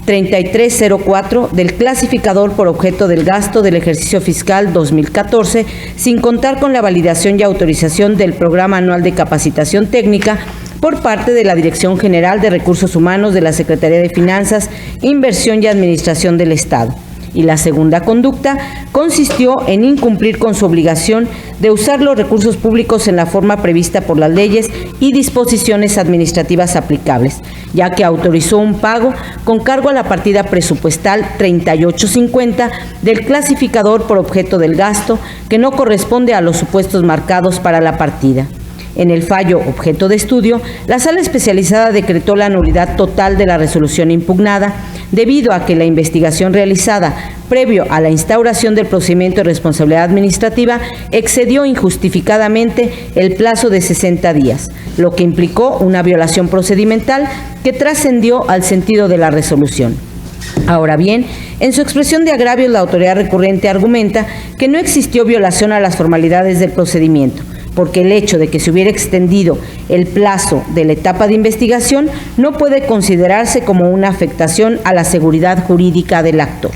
3304 del clasificador por objeto del gasto del ejercicio fiscal 2014, sin contar con la validación y autorización del Programa Anual de Capacitación Técnica por parte de la Dirección General de Recursos Humanos de la Secretaría de Finanzas, Inversión y Administración del Estado. Y la segunda conducta consistió en incumplir con su obligación de usar los recursos públicos en la forma prevista por las leyes y disposiciones administrativas aplicables, ya que autorizó un pago con cargo a la partida presupuestal 3850 del clasificador por objeto del gasto, que no corresponde a los supuestos marcados para la partida. En el fallo objeto de estudio, la Sala Especializada decretó la nulidad total de la resolución impugnada, debido a que la investigación realizada previo a la instauración del procedimiento de responsabilidad administrativa excedió injustificadamente el plazo de 60 días, lo que implicó una violación procedimental que trascendió al sentido de la resolución. Ahora bien, en su expresión de agravios, la autoridad recurrente argumenta que no existió violación a las formalidades del procedimiento, porque el hecho de que se hubiera extendido el plazo de la etapa de investigación no puede considerarse como una afectación a la seguridad jurídica del actor.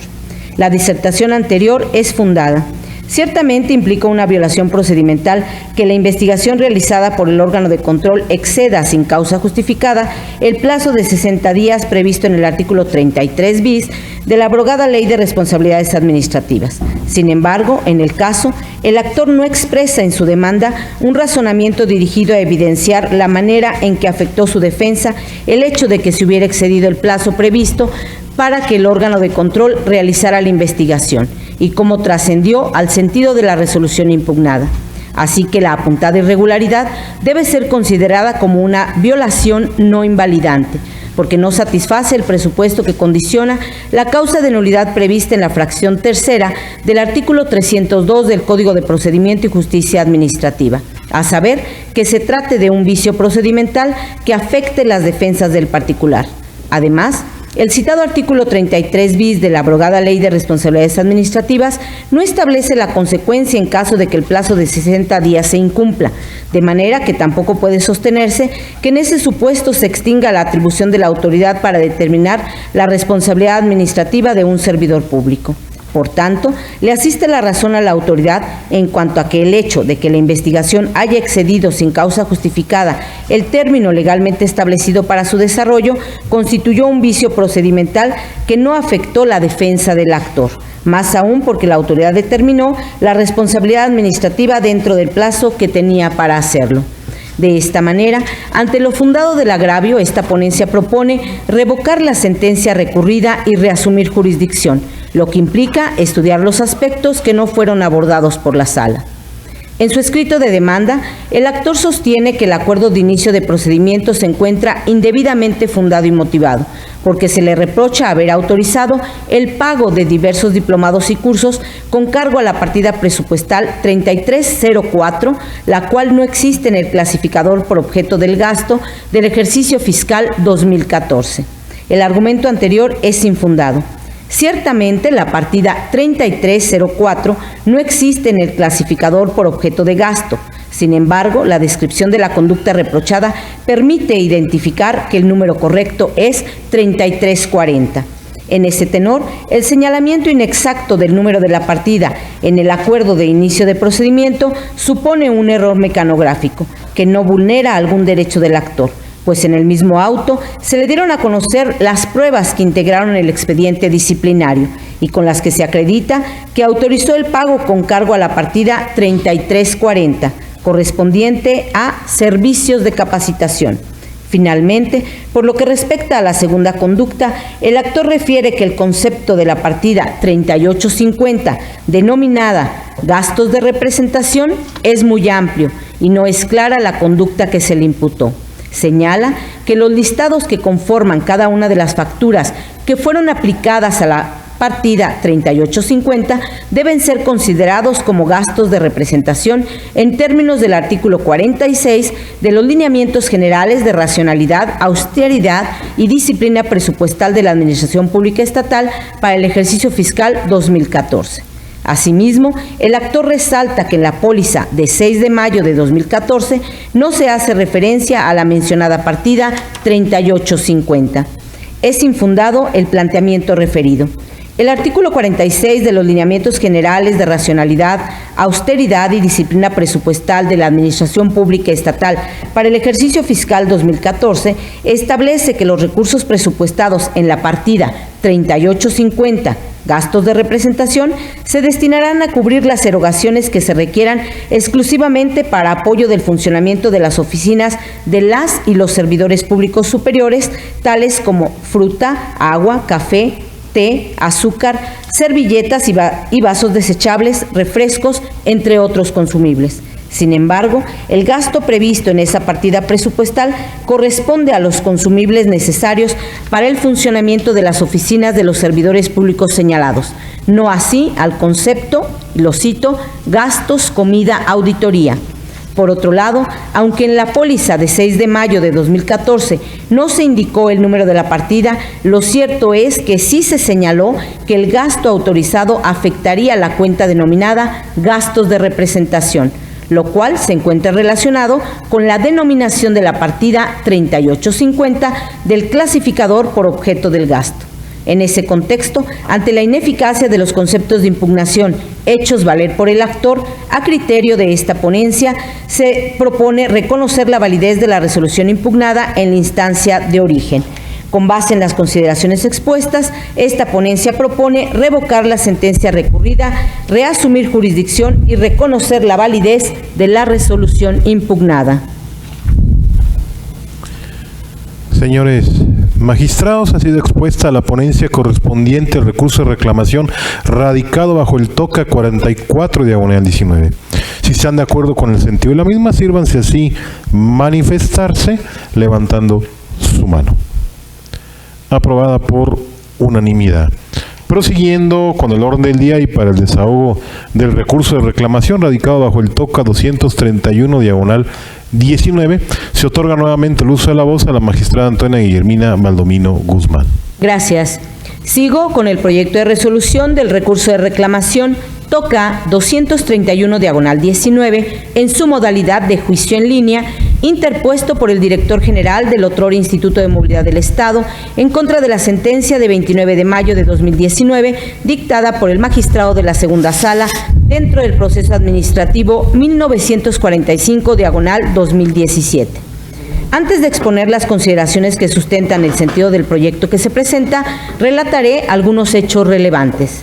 La disertación anterior es fundada. Ciertamente implica una violación procedimental que la investigación realizada por el órgano de control exceda sin causa justificada el plazo de 60 días previsto en el artículo 33 bis de la abrogada Ley de Responsabilidades Administrativas. Sin embargo, en el caso, el actor no expresa en su demanda un razonamiento dirigido a evidenciar la manera en que afectó su defensa el hecho de que se hubiera excedido el plazo previsto para que el órgano de control realizara la investigación y cómo trascendió al sentido de la resolución impugnada. Así que la apuntada irregularidad debe ser considerada como una violación no invalidante, porque no satisface el presupuesto que condiciona la causa de nulidad prevista en la fracción tercera del artículo 302 del Código de Procedimiento y Justicia Administrativa, a saber, que se trate de un vicio procedimental que afecte las defensas del particular. Además, El citado artículo 33 bis de la abrogada Ley de Responsabilidades Administrativas no establece la consecuencia en caso de que el plazo de 60 días se incumpla, de manera que tampoco puede sostenerse que en ese supuesto se extinga la atribución de la autoridad para determinar la responsabilidad administrativa de un servidor público. Por tanto, le asiste la razón a la autoridad en cuanto a que el hecho de que la investigación haya excedido sin causa justificada el término legalmente establecido para su desarrollo constituyó un vicio procedimental que no afectó la defensa del actor, más aún porque la autoridad determinó la responsabilidad administrativa dentro del plazo que tenía para hacerlo. De esta manera, ante lo fundado del agravio, esta ponencia propone revocar la sentencia recurrida y reasumir jurisdicción, lo que implica estudiar los aspectos que no fueron abordados por la Sala. En su escrito de demanda, el actor sostiene que el acuerdo de inicio de procedimiento se encuentra indebidamente fundado y motivado, porque se le reprocha haber autorizado el pago de diversos diplomados y cursos con cargo a la partida presupuestal 3304, la cual no existe en el clasificador por objeto del gasto del ejercicio fiscal 2014. El argumento anterior es infundado. Ciertamente, la partida 3304 no existe en el clasificador por objeto de gasto. Sin embargo, la descripción de la conducta reprochada permite identificar que el número correcto es 3340. En ese tenor, el señalamiento inexacto del número de la partida en el acuerdo de inicio de procedimiento supone un error mecanográfico que no vulnera algún derecho del actor, pues en el mismo auto se le dieron a conocer las pruebas que integraron el expediente disciplinario y con las que se acredita que autorizó el pago con cargo a la partida 3340, correspondiente a servicios de capacitación. Finalmente, por lo que respecta a la segunda conducta, el actor refiere que el concepto de la partida 3850, denominada gastos de representación, es muy amplio y no es clara la conducta que se le imputó. Señala que los listados que conforman cada una de las facturas que fueron aplicadas a la partida 3850 deben ser considerados como gastos de representación en términos del artículo 46 de los lineamientos generales de racionalidad, austeridad y disciplina presupuestal de la Administración Pública Estatal para el ejercicio fiscal 2014. Asimismo, el actor resalta que en la póliza de 6 de mayo de 2014 no se hace referencia a la mencionada partida 3850. Es infundado el planteamiento referido. El artículo 46 de los lineamientos generales de racionalidad, austeridad y disciplina presupuestal de la Administración Pública Estatal para el ejercicio fiscal 2014 establece que los recursos presupuestados en la partida 3850, gastos de representación, se destinarán a cubrir las erogaciones que se requieran exclusivamente para apoyo del funcionamiento de las oficinas de las y los servidores públicos superiores, tales como fruta, agua, café, té, azúcar, servilletas y vasos desechables, refrescos, entre otros consumibles. Sin embargo, el gasto previsto en esa partida presupuestal corresponde a los consumibles necesarios para el funcionamiento de las oficinas de los servidores públicos señalados, no así al concepto, lo cito, gastos, comida, auditoría. Por otro lado, aunque en la póliza de 6 de mayo de 2014 no se indicó el número de la partida, lo cierto es que sí se señaló que el gasto autorizado afectaría la cuenta denominada gastos de representación, lo cual se encuentra relacionado con la denominación de la partida 3850 del clasificador por objeto del gasto. En ese contexto, ante la ineficacia de los conceptos de impugnación hechos valer por el actor, a criterio de esta ponencia, se propone reconocer la validez de la resolución impugnada en la instancia de origen. Con base en las consideraciones expuestas, esta ponencia propone revocar la sentencia recurrida, reasumir jurisdicción y reconocer la validez de la resolución impugnada. Señores magistrados, ha sido expuesta a la ponencia correspondiente al recurso de reclamación radicado bajo el TOCA 44/19. Si están de acuerdo con el sentido de la misma, sírvanse así manifestarse levantando su mano. Aprobada por unanimidad. Prosiguiendo con el orden del día y para el desahogo del recurso de reclamación radicado bajo el TOCA 231/19, se otorga nuevamente el uso de la voz a la magistrada Antonia Guillermina Valdomino Guzmán. Gracias. Sigo con el proyecto de resolución del recurso de reclamación toca 231/19 en su modalidad de juicio en línea, interpuesto por el director general del otrora Instituto de Movilidad del Estado en contra de la sentencia de 29 de mayo de 2019 dictada por el magistrado de la segunda sala dentro del proceso administrativo 1945/2017. Antes de exponer las consideraciones que sustentan el sentido del proyecto que se presenta, relataré algunos hechos relevantes.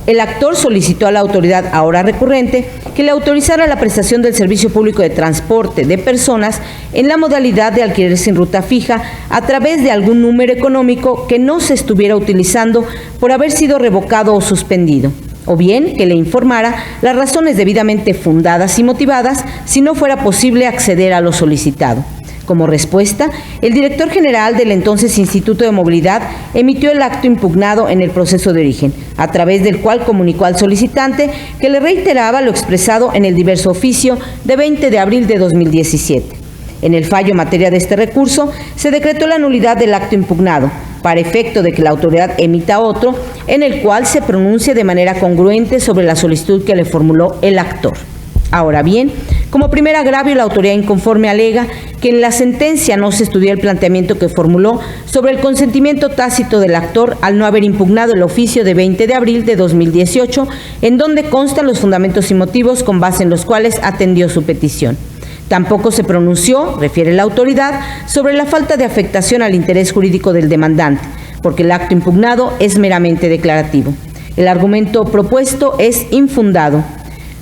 El actor solicitó a la autoridad ahora recurrente que le autorizara la prestación del servicio público de transporte de personas en la modalidad de alquiler sin ruta fija a través de algún número económico que no se estuviera utilizando por haber sido revocado o suspendido, o bien que le informara las razones debidamente fundadas y motivadas si no fuera posible acceder a lo solicitado. Como respuesta, el director general del entonces Instituto de Movilidad emitió el acto impugnado en el proceso de origen, a través del cual comunicó al solicitante que le reiteraba lo expresado en el diverso oficio de 20 de abril de 2017. En el fallo en materia de este recurso, se decretó la nulidad del acto impugnado, para efecto de que la autoridad emita otro, en el cual se pronuncie de manera congruente sobre la solicitud que le formuló el actor. Ahora bien, como primer agravio, la autoridad inconforme alega que en la sentencia no se estudió el planteamiento que formuló sobre el consentimiento tácito del actor al no haber impugnado el oficio de 20 de abril de 2018, en donde constan los fundamentos y motivos con base en los cuales atendió su petición. Tampoco se pronunció, refiere la autoridad, sobre la falta de afectación al interés jurídico del demandante, porque el acto impugnado es meramente declarativo. El argumento propuesto es infundado.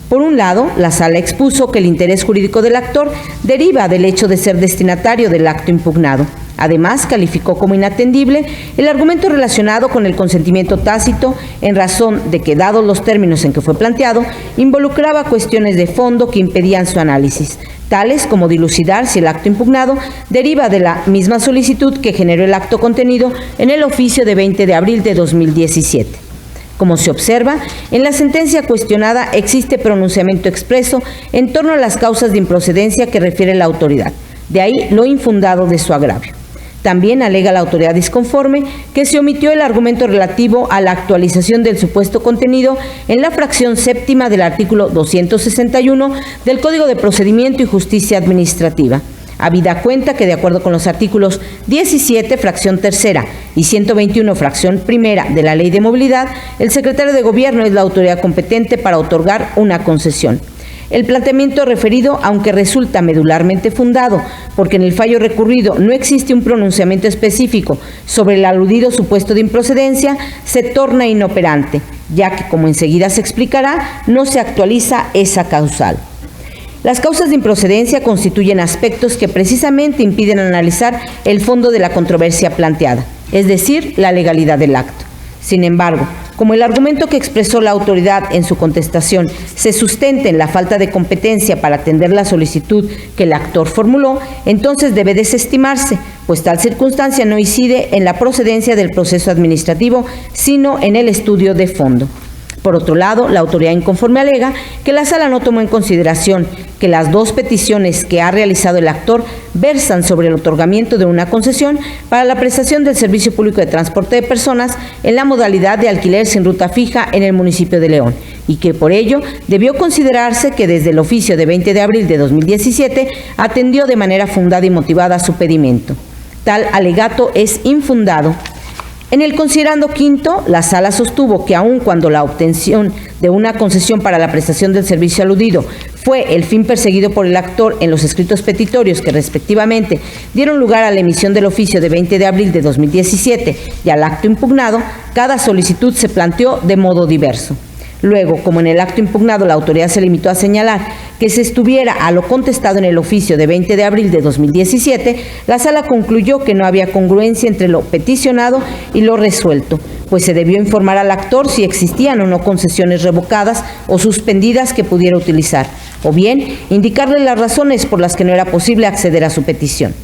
Por un lado, la sala expuso que el interés jurídico del actor deriva del hecho de ser destinatario del acto impugnado. Además, calificó como inatendible el argumento relacionado con el consentimiento tácito en razón de que, dados los términos en que fue planteado, involucraba cuestiones de fondo que impedían su análisis, tales como dilucidar si el acto impugnado deriva de la misma solicitud que generó el acto contenido en el oficio de 20 de abril de 2017. Como se observa, en la sentencia cuestionada existe pronunciamiento expreso en torno a las causas de improcedencia que refiere la autoridad, de ahí lo infundado de su agravio. También alega la autoridad disconforme que se omitió el argumento relativo a la actualización del supuesto contenido en la fracción séptima del artículo 261 del Código de Procedimiento y Justicia Administrativa, habida cuenta que, de acuerdo con los artículos 17, fracción tercera, y 121, fracción primera de la Ley de Movilidad, el secretario de Gobierno es la autoridad competente para otorgar una concesión. El planteamiento referido, aunque resulta medularmente fundado, porque en el fallo recurrido no existe un pronunciamiento específico sobre el aludido supuesto de improcedencia, se torna inoperante, ya que, como enseguida se explicará, no se actualiza esa causal. Las causas de improcedencia constituyen aspectos que precisamente impiden analizar el fondo de la controversia planteada, es decir, la legalidad del acto. Sin embargo, como el argumento que expresó la autoridad en su contestación se sustenta en la falta de competencia para atender la solicitud que el actor formuló, entonces debe desestimarse, pues tal circunstancia no incide en la procedencia del proceso administrativo, sino en el estudio de fondo. Por otro lado, la autoridad inconforme alega que la sala no tomó en consideración que las dos peticiones que ha realizado el actor versan sobre el otorgamiento de una concesión para la prestación del servicio público de transporte de personas en la modalidad de alquiler sin ruta fija en el municipio de León, y que por ello debió considerarse que desde el oficio de 20 de abril de 2017 atendió de manera fundada y motivada su pedimento. Tal alegato es infundado. En el considerando quinto, la sala sostuvo que aun cuando la obtención de una concesión para la prestación del servicio aludido fue el fin perseguido por el actor en los escritos petitorios que respectivamente dieron lugar a la emisión del oficio de 20 de abril de 2017 y al acto impugnado, cada solicitud se planteó de modo diverso. Luego, como en el acto impugnado la autoridad se limitó a señalar que se estuviera a lo contestado en el oficio de 20 de abril de 2017, la sala concluyó que no había congruencia entre lo peticionado y lo resuelto, pues se debió informar al actor si existían o no concesiones revocadas o suspendidas que pudiera utilizar, o bien indicarle las razones por las que no era posible acceder a su petición.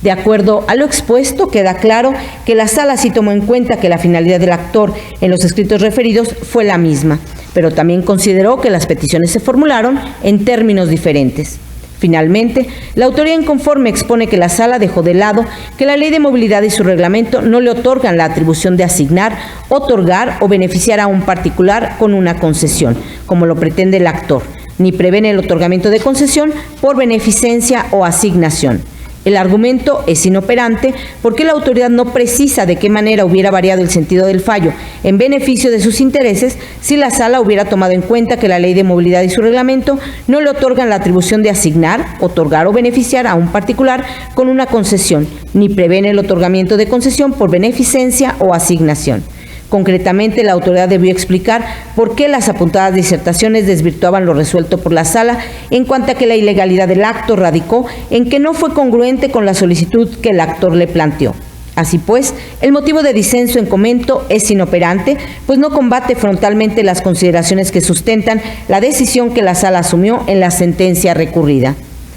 De acuerdo a lo expuesto, queda claro que la sala sí tomó en cuenta que la finalidad del actor en los escritos referidos fue la misma, pero también consideró que las peticiones se formularon en términos diferentes. Finalmente, la autoridad inconforme expone que la Sala dejó de lado que la Ley de Movilidad y su reglamento no le otorgan la atribución de asignar, otorgar o beneficiar a un particular con una concesión, como lo pretende el actor, ni prevén el otorgamiento de concesión por beneficencia o asignación. El argumento es inoperante porque la autoridad no precisa de qué manera hubiera variado el sentido del fallo en beneficio de sus intereses si la Sala hubiera tomado en cuenta que la Ley de Movilidad y su reglamento no le otorgan la atribución de asignar, otorgar o beneficiar a un particular con una concesión, ni prevén el otorgamiento de concesión por beneficencia o asignación. Concretamente, la autoridad debió explicar por qué las apuntadas disertaciones desvirtuaban lo resuelto por la Sala en cuanto a que la ilegalidad del acto radicó en que no fue congruente con la solicitud que el actor le planteó. Así pues, el motivo de disenso en comento es inoperante, pues no combate frontalmente las consideraciones que sustentan la decisión que la Sala asumió en la sentencia recurrida.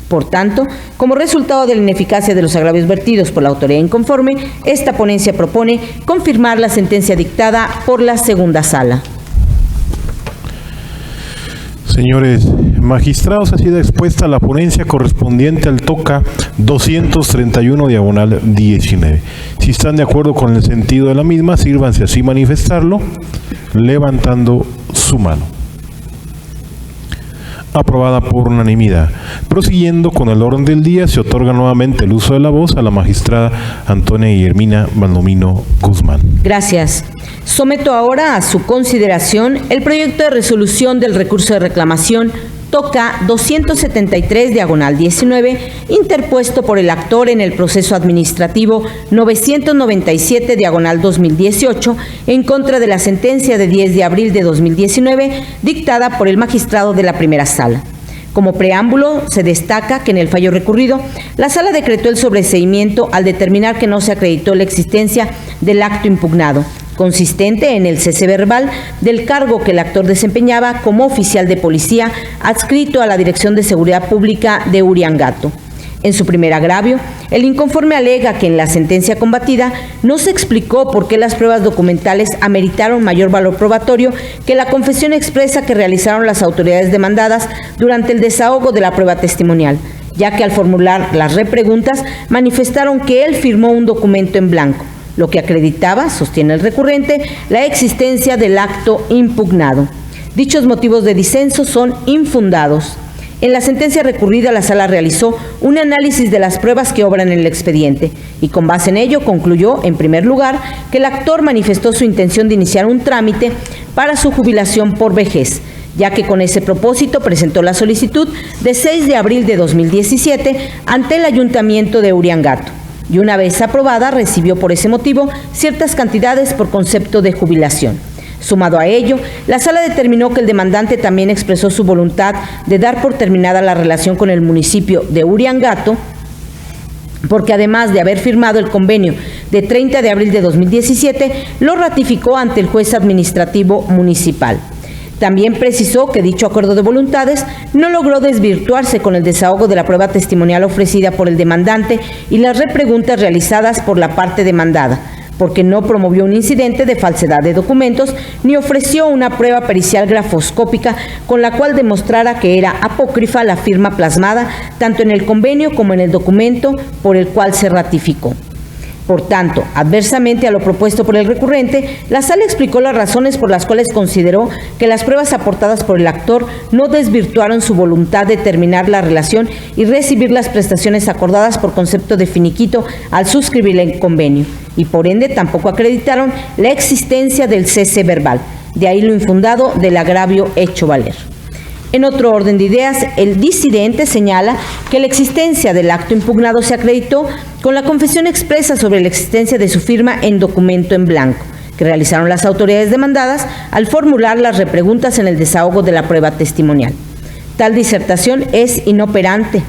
Por tanto, como resultado de la ineficacia de los agravios vertidos por la autoridad inconforme, esta ponencia propone confirmar la sentencia dictada por la segunda sala. Señores magistrados, ha sido expuesta la ponencia correspondiente al TOCA 231/19. Si están de acuerdo con el sentido de la misma, sírvanse así manifestarlo, levantando su mano. Aprobada por unanimidad. Prosiguiendo con el orden del día, se otorga nuevamente el uso de la voz a la magistrada Antonia Guillermina Baldomino Guzmán. Gracias. Someto ahora a su consideración el proyecto de resolución del recurso de reclamación TOCA 273/19, interpuesto por el actor en el proceso administrativo 997/2018 en contra de la sentencia de 10 de abril de 2019 dictada por el magistrado de la primera sala. Como preámbulo, se destaca que en el fallo recurrido, la Sala decretó el sobreseimiento al determinar que no se acreditó la existencia del acto impugnado, consistente en el cese verbal del cargo que el actor desempeñaba como oficial de policía adscrito a la Dirección de Seguridad Pública de Uriangato. En su primer agravio, el inconforme alega que en la sentencia combatida no se explicó por qué las pruebas documentales ameritaron mayor valor probatorio que la confesión expresa que realizaron las autoridades demandadas durante el desahogo de la prueba testimonial, ya que al formular las repreguntas manifestaron que él firmó un documento en blanco, lo que acreditaba, sostiene el recurrente, la existencia del acto impugnado. Dichos motivos de disenso son infundados. En la sentencia recurrida, la Sala realizó un análisis de las pruebas que obran en el expediente y con base en ello concluyó, en primer lugar, que el actor manifestó su intención de iniciar un trámite para su jubilación por vejez, ya que con ese propósito presentó la solicitud de 6 de abril de 2017 ante el Ayuntamiento de Uriangato. Y una vez aprobada, recibió por ese motivo ciertas cantidades por concepto de jubilación. Sumado a ello, la Sala determinó que el demandante también expresó su voluntad de dar por terminada la relación con el municipio de Uriangato, porque además de haber firmado el convenio de 30 de abril de 2017, lo ratificó ante el juez administrativo municipal. También precisó que dicho acuerdo de voluntades no logró desvirtuarse con el desahogo de la prueba testimonial ofrecida por el demandante y las repreguntas realizadas por la parte demandada, porque no promovió un incidente de falsedad de documentos ni ofreció una prueba pericial grafoscópica con la cual demostrara que era apócrifa la firma plasmada tanto en el convenio como en el documento por el cual se ratificó. Por tanto, adversamente a lo propuesto por el recurrente, la Sala explicó las razones por las cuales consideró que las pruebas aportadas por el actor no desvirtuaron su voluntad de terminar la relación y recibir las prestaciones acordadas por concepto de finiquito al suscribir el convenio, y por ende tampoco acreditaron la existencia del cese verbal, de ahí lo infundado del agravio hecho valer. En otro orden de ideas, el disidente señala que la existencia del acto impugnado se acreditó con la confesión expresa sobre la existencia de su firma en documento en blanco, que realizaron las autoridades demandadas al formular las repreguntas en el desahogo de la prueba testimonial. Tal disertación es inoperante.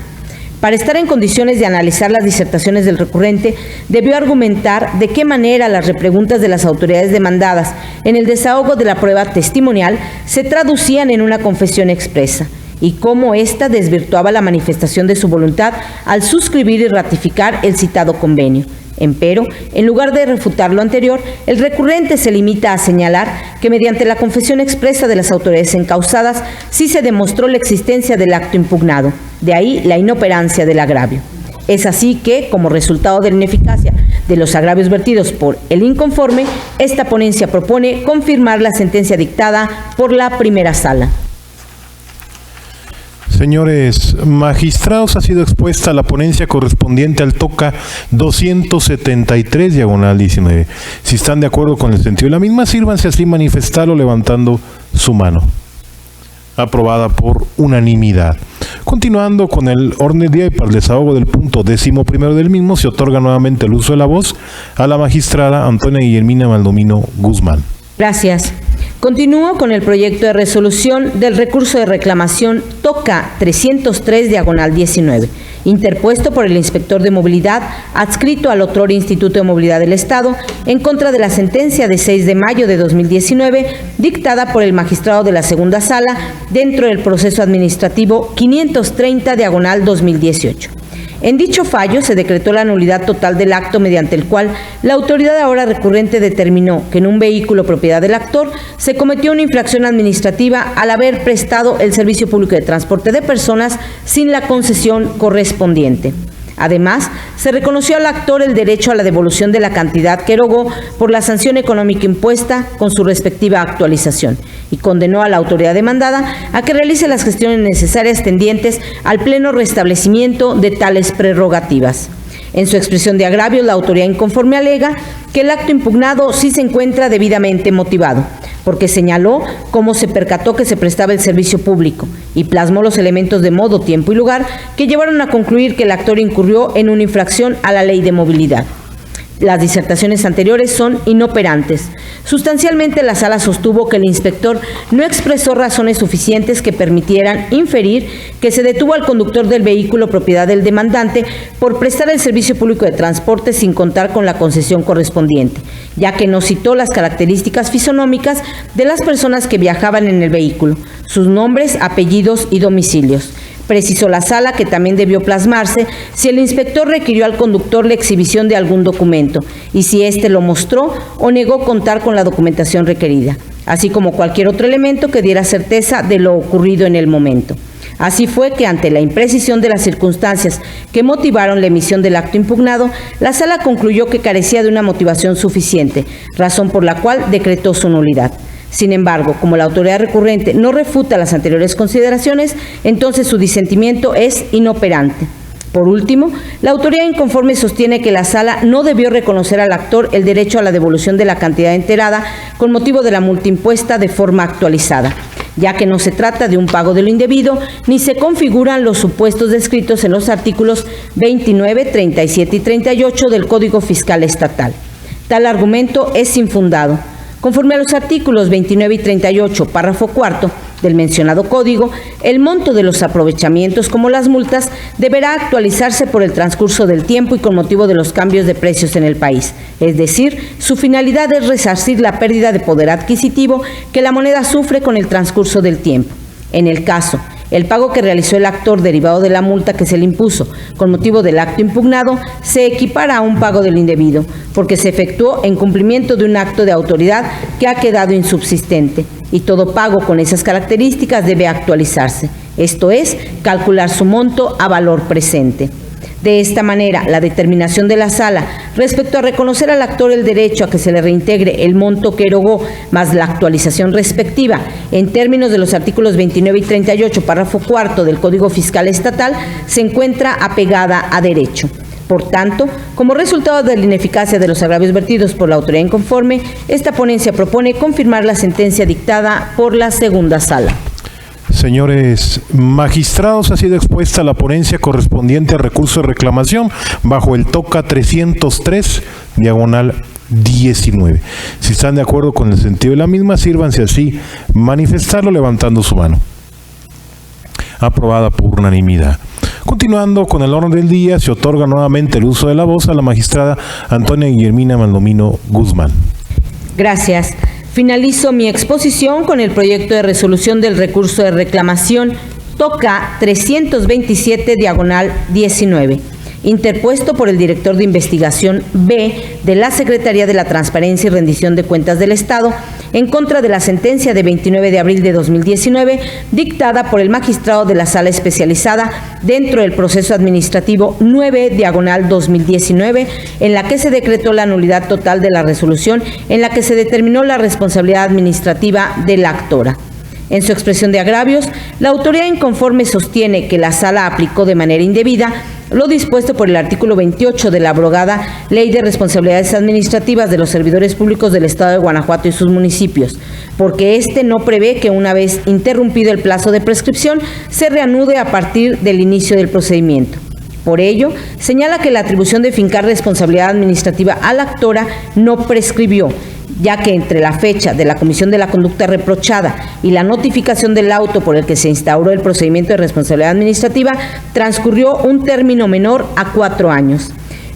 Para estar en condiciones de analizar las disertaciones del recurrente, debió argumentar de qué manera las repreguntas de las autoridades demandadas en el desahogo de la prueba testimonial se traducían en una confesión expresa y cómo ésta desvirtuaba la manifestación de su voluntad al suscribir y ratificar el citado convenio. Empero, en lugar de refutar lo anterior, el recurrente se limita a señalar que mediante la confesión expresa de las autoridades encausadas sí se demostró la existencia del acto impugnado, de ahí la inoperancia del agravio. Es así que, como resultado de la ineficacia de los agravios vertidos por el inconforme, esta ponencia propone confirmar la sentencia dictada por la primera sala. Señores magistrados, ha sido expuesta la ponencia correspondiente al TOCA 273/19. Si están de acuerdo con el sentido de la misma, sírvanse así manifestarlo levantando su mano. Aprobada por unanimidad. Continuando con el orden del día y para el desahogo del punto 11º del mismo, se otorga nuevamente el uso de la voz a la magistrada Antonia Guillermina Baldomino Guzmán. Gracias. Continúo con el proyecto de resolución del recurso de reclamación TOCA 303/19, interpuesto por el inspector de movilidad adscrito al otrora Instituto de Movilidad del Estado en contra de la sentencia de 6 de mayo de 2019 dictada por el magistrado de la segunda sala dentro del proceso administrativo 530/2018. En dicho fallo se decretó la nulidad total del acto mediante el cual la autoridad ahora recurrente determinó que en un vehículo propiedad del actor se cometió una infracción administrativa al haber prestado el servicio público de transporte de personas sin la concesión correspondiente. Además, se reconoció al actor el derecho a la devolución de la cantidad que erogó por la sanción económica impuesta con su respectiva actualización y condenó a la autoridad demandada a que realice las gestiones necesarias tendientes al pleno restablecimiento de tales prerrogativas. En su expresión de agravio, la autoridad inconforme alega que el acto impugnado sí se encuentra debidamente motivado, porque señaló cómo se percató que se prestaba el servicio público y plasmó los elementos de modo, tiempo y lugar que llevaron a concluir que el actor incurrió en una infracción a la ley de movilidad. Las disertaciones anteriores son inoperantes. Sustancialmente, la sala sostuvo que el inspector no expresó razones suficientes que permitieran inferir que se detuvo al conductor del vehículo propiedad del demandante por prestar el servicio público de transporte sin contar con la concesión correspondiente, ya que no citó las características fisonómicas de las personas que viajaban en el vehículo, sus nombres, apellidos y domicilios. Precisó la sala que también debió plasmarse si el inspector requirió al conductor la exhibición de algún documento y si éste lo mostró o negó contar con la documentación requerida, así como cualquier otro elemento que diera certeza de lo ocurrido en el momento. Así fue que ante la imprecisión de las circunstancias que motivaron la emisión del acto impugnado, la sala concluyó que carecía de una motivación suficiente, razón por la cual decretó su nulidad. Sin embargo, como la autoridad recurrente no refuta las anteriores consideraciones, entonces su disentimiento es inoperante. Por último, la autoridad inconforme sostiene que la sala no debió reconocer al actor el derecho a la devolución de la cantidad enterada con motivo de la multa impuesta de forma actualizada, ya que no se trata de un pago de lo indebido, ni se configuran los supuestos descritos en los artículos 29, 37 y 38 del Código Fiscal Estatal. Tal argumento es infundado. Conforme a los artículos 29 y 38, párrafo cuarto del mencionado código, el monto de los aprovechamientos como las multas deberá actualizarse por el transcurso del tiempo y con motivo de los cambios de precios en el país. Es decir, su finalidad es resarcir la pérdida de poder adquisitivo que la moneda sufre con el transcurso del tiempo. En el caso, el pago que realizó el actor derivado de la multa que se le impuso con motivo del acto impugnado se equipara a un pago de lo indebido, porque se efectuó en cumplimiento de un acto de autoridad que ha quedado insubsistente, y todo pago con esas características debe actualizarse, esto es, calcular su monto a valor presente. De esta manera, la determinación de la sala respecto a reconocer al actor el derecho a que se le reintegre el monto que erogó más la actualización respectiva en términos de los artículos 29 y 38, párrafo cuarto del Código Fiscal Estatal, se encuentra apegada a derecho. Por tanto, como resultado de la ineficacia de los agravios vertidos por la autoridad inconforme, esta ponencia propone confirmar la sentencia dictada por la segunda sala. Señores magistrados, ha sido expuesta la ponencia correspondiente al recurso de reclamación bajo el TOCA 303/19. Si están de acuerdo con el sentido de la misma, sírvanse así manifestarlo levantando su mano. Aprobada por unanimidad. Continuando con el orden del día, se otorga nuevamente el uso de la voz a la magistrada Antonia Guillermina Baldomino Guzmán. Gracias. Finalizo mi exposición con el proyecto de resolución del recurso de reclamación Toca 327/19, interpuesto por el director de investigación B de la Secretaría de la Transparencia y Rendición de Cuentas del Estado, en contra de la sentencia de 29 de abril de 2019, dictada por el magistrado de la Sala Especializada dentro del proceso administrativo 9/2019, en la que se decretó la nulidad total de la resolución en la que se determinó la responsabilidad administrativa de la actora. En su expresión de agravios, la autoridad inconforme sostiene que la Sala aplicó de manera indebida lo dispuesto por el artículo 28 de la abrogada Ley de Responsabilidades Administrativas de los Servidores Públicos del Estado de Guanajuato y sus municipios, porque este no prevé que una vez interrumpido el plazo de prescripción se reanude a partir del inicio del procedimiento. Por ello, señala que la atribución de fincar responsabilidad administrativa a la actora no prescribió, ya que entre la fecha de la comisión de la conducta reprochada y la notificación del auto por el que se instauró el procedimiento de responsabilidad administrativa, transcurrió un término menor a 4 años.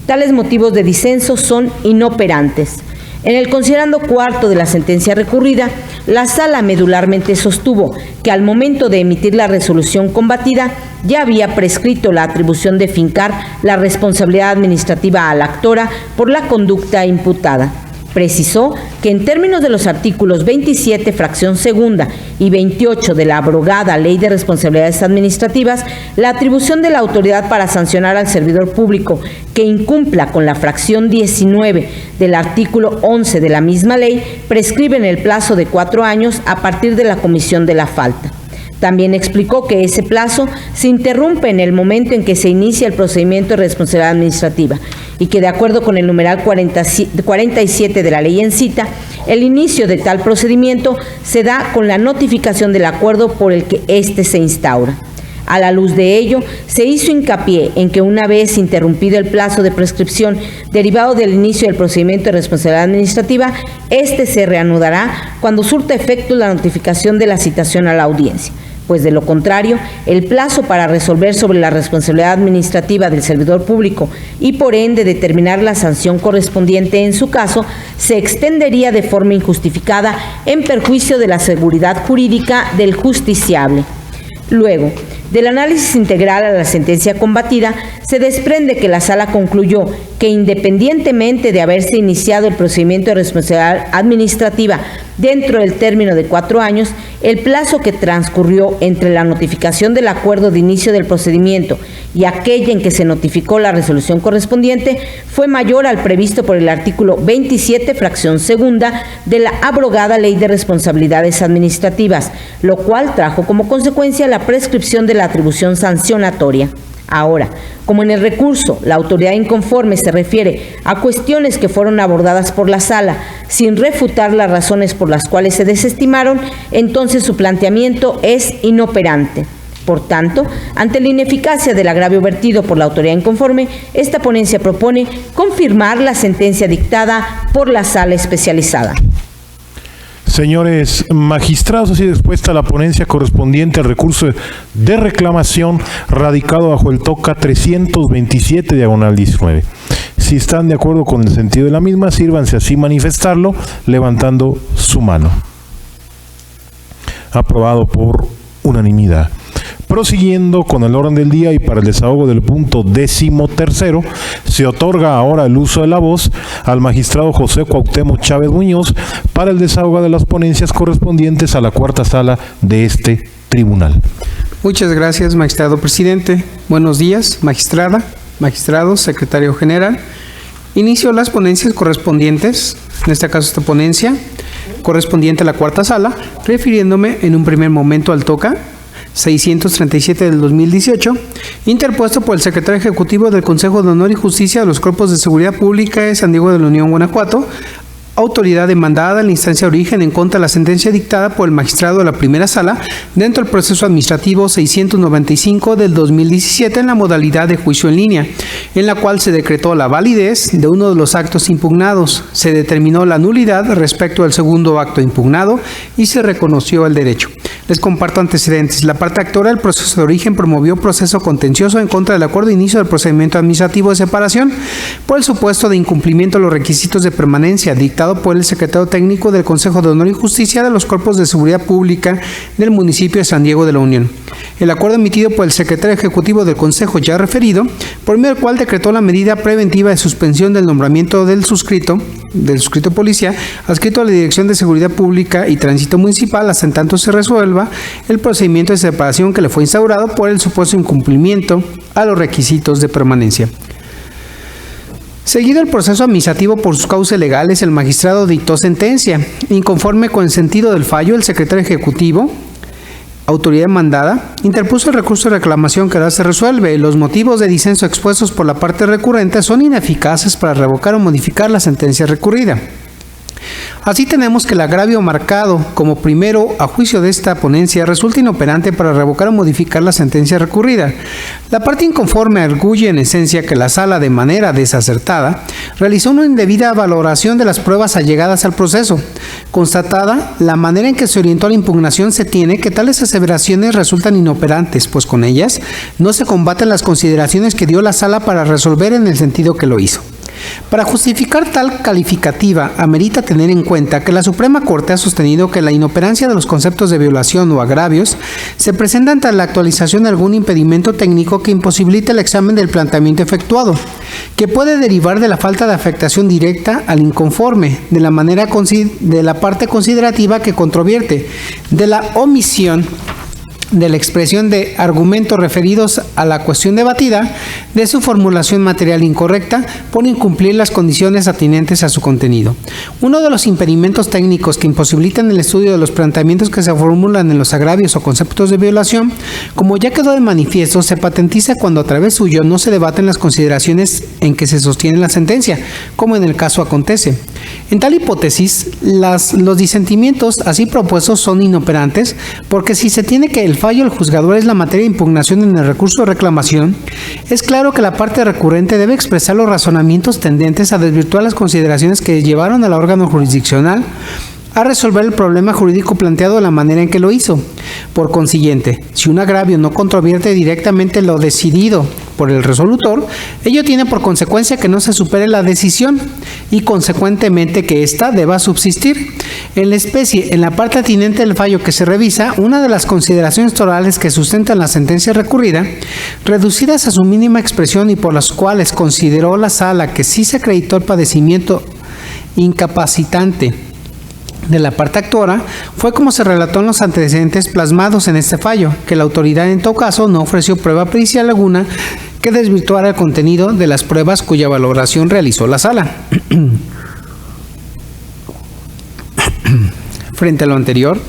Tales motivos de disenso son inoperantes. En el considerando cuarto de la sentencia recurrida, la Sala medularmente sostuvo que al momento de emitir la resolución combatida ya había prescrito la atribución de fincar la responsabilidad administrativa a la actora por la conducta imputada. Precisó que en términos de los artículos 27, fracción segunda, y 28 de la abrogada Ley de Responsabilidades Administrativas, la atribución de la autoridad para sancionar al servidor público que incumpla con la fracción 19 del artículo 11 de la misma ley prescribe en el plazo de 4 años a partir de la comisión de la falta. También explicó que ese plazo se interrumpe en el momento en que se inicia el procedimiento de responsabilidad administrativa y que, de acuerdo con el numeral 47 de la ley en cita, el inicio de tal procedimiento se da con la notificación del acuerdo por el que éste se instaura. A la luz de ello, se hizo hincapié en que una vez interrumpido el plazo de prescripción derivado del inicio del procedimiento de responsabilidad administrativa, éste se reanudará cuando surta efecto la notificación de la citación a la audiencia, pues de lo contrario, el plazo para resolver sobre la responsabilidad administrativa del servidor público y por ende determinar la sanción correspondiente en su caso, se extendería de forma injustificada en perjuicio de la seguridad jurídica del justiciable. Luego, del análisis integral a la sentencia combatida, se desprende que la Sala concluyó que independientemente de haberse iniciado el procedimiento de responsabilidad administrativa dentro del término de 4 años, el plazo que transcurrió entre la notificación del acuerdo de inicio del procedimiento y aquella en que se notificó la resolución correspondiente fue mayor al previsto por el artículo 27, fracción segunda de la abrogada Ley de Responsabilidades Administrativas, lo cual trajo como consecuencia la prescripción de la atribución sancionatoria. Ahora, como en el recurso la autoridad inconforme se refiere a cuestiones que fueron abordadas por la Sala sin refutar las razones por las cuales se desestimaron, entonces su planteamiento es inoperante. Por tanto, ante la ineficacia del agravio vertido por la autoridad inconforme, esta ponencia propone confirmar la sentencia dictada por la Sala Especializada. Señores magistrados, así dispuesta la ponencia correspondiente al recurso de reclamación radicado bajo el TOCA 327/19. Si están de acuerdo con el sentido de la misma, sírvanse así manifestarlo levantando su mano. Aprobado por unanimidad. Prosiguiendo con el orden del día y para el desahogo del punto 13º, se otorga ahora el uso de la voz al magistrado José Cuauhtémoc Chávez Muñoz para el desahogo de las ponencias correspondientes a la cuarta sala de este tribunal. Muchas gracias, magistrado presidente. Buenos días, magistrada, magistrados, secretario general. Inicio las ponencias correspondientes, en este caso esta ponencia correspondiente a la cuarta sala, refiriéndome en un primer momento al TOCA 637 del 2018, interpuesto por el secretario ejecutivo del Consejo de Honor y Justicia de los Cuerpos de Seguridad Pública de San Diego de la Unión, Guanajuato, autoridad demandada en la instancia de origen en contra de la sentencia dictada por el magistrado de la primera sala dentro del proceso administrativo 695 del 2017 en la modalidad de juicio en línea, en la cual se decretó la validez de uno de los actos impugnados, se determinó la nulidad respecto al segundo acto impugnado y se reconoció el derecho. Les comparto antecedentes. La parte actora del proceso de origen promovió proceso contencioso en contra del acuerdo de inicio del procedimiento administrativo de separación por el supuesto de incumplimiento de los requisitos de permanencia dictado por el secretario técnico del Consejo de Honor y Justicia de los Cuerpos de Seguridad Pública del municipio de San Diego de la Unión. El acuerdo emitido por el secretario ejecutivo del Consejo ya referido, por medio del cual decretó la medida preventiva de suspensión del nombramiento del suscrito policía, adscrito a la Dirección de Seguridad Pública y Tránsito Municipal, hasta en tanto se resuelva el procedimiento de separación que le fue instaurado por el supuesto incumplimiento a los requisitos de permanencia. Seguido el proceso administrativo por sus causas legales, el magistrado dictó sentencia. Inconforme con el sentido del fallo, el secretario ejecutivo, autoridad demandada, interpuso el recurso de reclamación que ahora se resuelve. Los motivos de disenso expuestos por la parte recurrente son ineficaces para revocar o modificar la sentencia recurrida. Así tenemos que el agravio marcado como primero a juicio de esta ponencia resulta inoperante para revocar o modificar la sentencia recurrida. La parte inconforme arguye en esencia que la sala, de manera desacertada, realizó una indebida valoración de las pruebas allegadas al proceso. Constatada la manera en que se orientó la impugnación, se tiene que tales aseveraciones resultan inoperantes, pues con ellas no se combaten las consideraciones que dio la sala para resolver en el sentido que lo hizo. Para justificar tal calificativa, amerita tener en cuenta que la Suprema Corte ha sostenido que la inoperancia de los conceptos de violación o agravios se presenta ante la actualización de algún impedimento técnico que imposibilite el examen del planteamiento efectuado, que puede derivar de la falta de afectación directa al inconforme, de la parte considerativa que controvierte, de la omisión de la expresión de argumentos referidos a la cuestión debatida, de su formulación material incorrecta por incumplir las condiciones atinentes a su contenido. Uno de los impedimentos técnicos que imposibilitan el estudio de los planteamientos que se formulan en los agravios o conceptos de violación, como ya quedó de manifiesto, se patentiza cuando a través suyo no se debaten las consideraciones en que se sostiene la sentencia, como en el caso acontece. En tal hipótesis, los disentimientos así propuestos son inoperantes, porque si se tiene que el fallo del juzgador es la materia de impugnación en el recurso de reclamación, es claro que la parte recurrente debe expresar los razonamientos tendentes a desvirtuar las consideraciones que llevaron al órgano jurisdiccional a resolver el problema jurídico planteado de la manera en que lo hizo. Por consiguiente, si un agravio no controvierte directamente lo decidido por el resolutor, ello tiene por consecuencia que no se supere la decisión y consecuentemente que ésta deba subsistir. En la especie, en la parte atinente del fallo que se revisa, una de las consideraciones torales que sustentan la sentencia recurrida, reducidas a su mínima expresión y por las cuales consideró la sala que sí se acreditó el padecimiento incapacitante de la parte actora, fue como se relató en los antecedentes plasmados en este fallo, que la autoridad en todo caso no ofreció prueba pericial alguna que desvirtuara el contenido de las pruebas cuya valoración realizó la sala. Frente a lo anterior,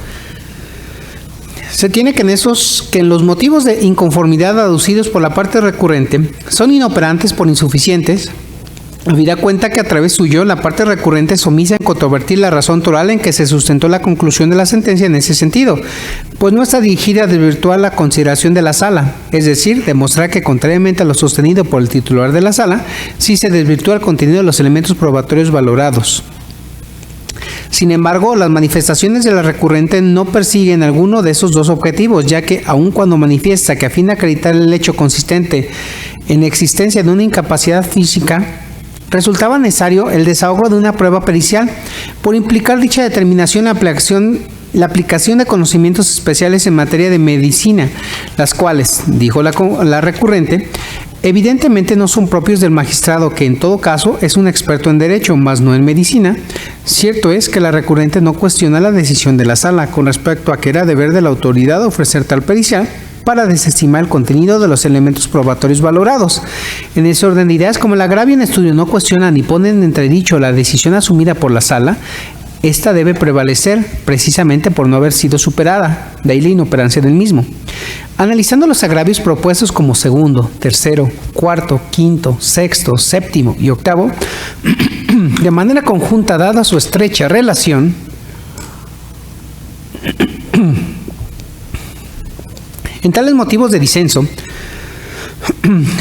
se tiene que en los motivos de inconformidad aducidos por la parte recurrente son inoperantes por insuficientes. Habida cuenta que a través suyo la parte recurrente se omisa en controvertir la razón toral en que se sustentó la conclusión de la sentencia en ese sentido, pues no está dirigida a desvirtuar la consideración de la sala, es decir, demostrar que contrariamente a lo sostenido por el titular de la sala, sí se desvirtúa el contenido de los elementos probatorios valorados. Sin embargo, las manifestaciones de la recurrente no persiguen alguno de esos dos objetivos, ya que aun cuando manifiesta que a fin de acreditar el hecho consistente en existencia de una incapacidad física, resultaba necesario el desahogo de una prueba pericial por implicar dicha determinación la aplicación de conocimientos especiales en materia de medicina, las cuales, dijo la recurrente, evidentemente no son propios del magistrado, que en todo caso es un experto en derecho, mas no en medicina. Cierto es que la recurrente no cuestiona la decisión de la sala con respecto a que era deber de la autoridad ofrecer tal pericial para desestimar el contenido de los elementos probatorios valorados. En ese orden de ideas, como el agravio en estudio no cuestiona ni pone en entredicho la decisión asumida por la sala, esta debe prevalecer precisamente por no haber sido superada, de ahí la inoperancia del mismo. Analizando los agravios propuestos como segundo, tercero, cuarto, quinto, sexto, séptimo y octavo, de manera conjunta dada su estrecha relación, en tales motivos de disenso,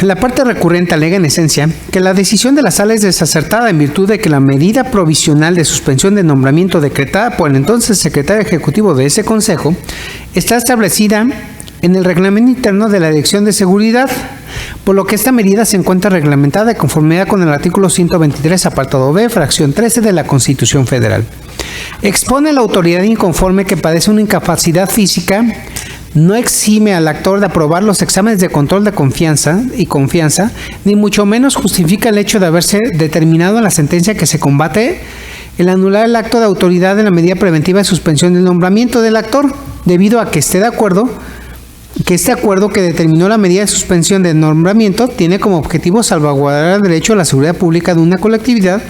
la parte recurrente alega en esencia que la decisión de la sala es desacertada en virtud de que la medida provisional de suspensión de nombramiento decretada por el entonces secretario ejecutivo de ese consejo está establecida en el reglamento interno de la Dirección de Seguridad, por lo que esta medida se encuentra reglamentada de conformidad con el artículo 123, apartado B, fracción 13 de la Constitución Federal. Expone a la autoridad inconforme que padece una incapacidad física, no exime al actor de aprobar los exámenes de control de confianza, ni mucho menos justifica el hecho de haberse determinado en la sentencia que se combate el anular el acto de autoridad de la medida preventiva de suspensión del nombramiento del actor, debido a que este acuerdo que determinó la medida de suspensión del nombramiento tiene como objetivo salvaguardar el derecho a la seguridad pública de una colectividad,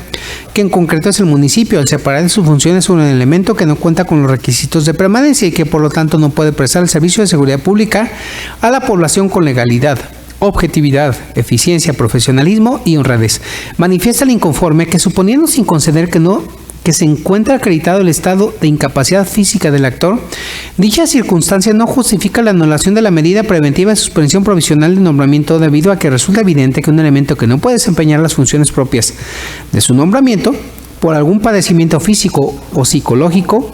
que en concreto es el municipio, al separar de sus funciones un elemento que no cuenta con los requisitos de permanencia y que por lo tanto no puede prestar el servicio de seguridad pública a la población con legalidad, objetividad, eficiencia, profesionalismo y honradez. Manifiesta el inconforme que, suponiendo sin conceder que se encuentra acreditado el estado de incapacidad física del actor, dicha circunstancia no justifica la anulación de la medida preventiva de suspensión provisional de nombramiento, debido a que resulta evidente que un elemento que no puede desempeñar las funciones propias de su nombramiento por algún padecimiento físico o psicológico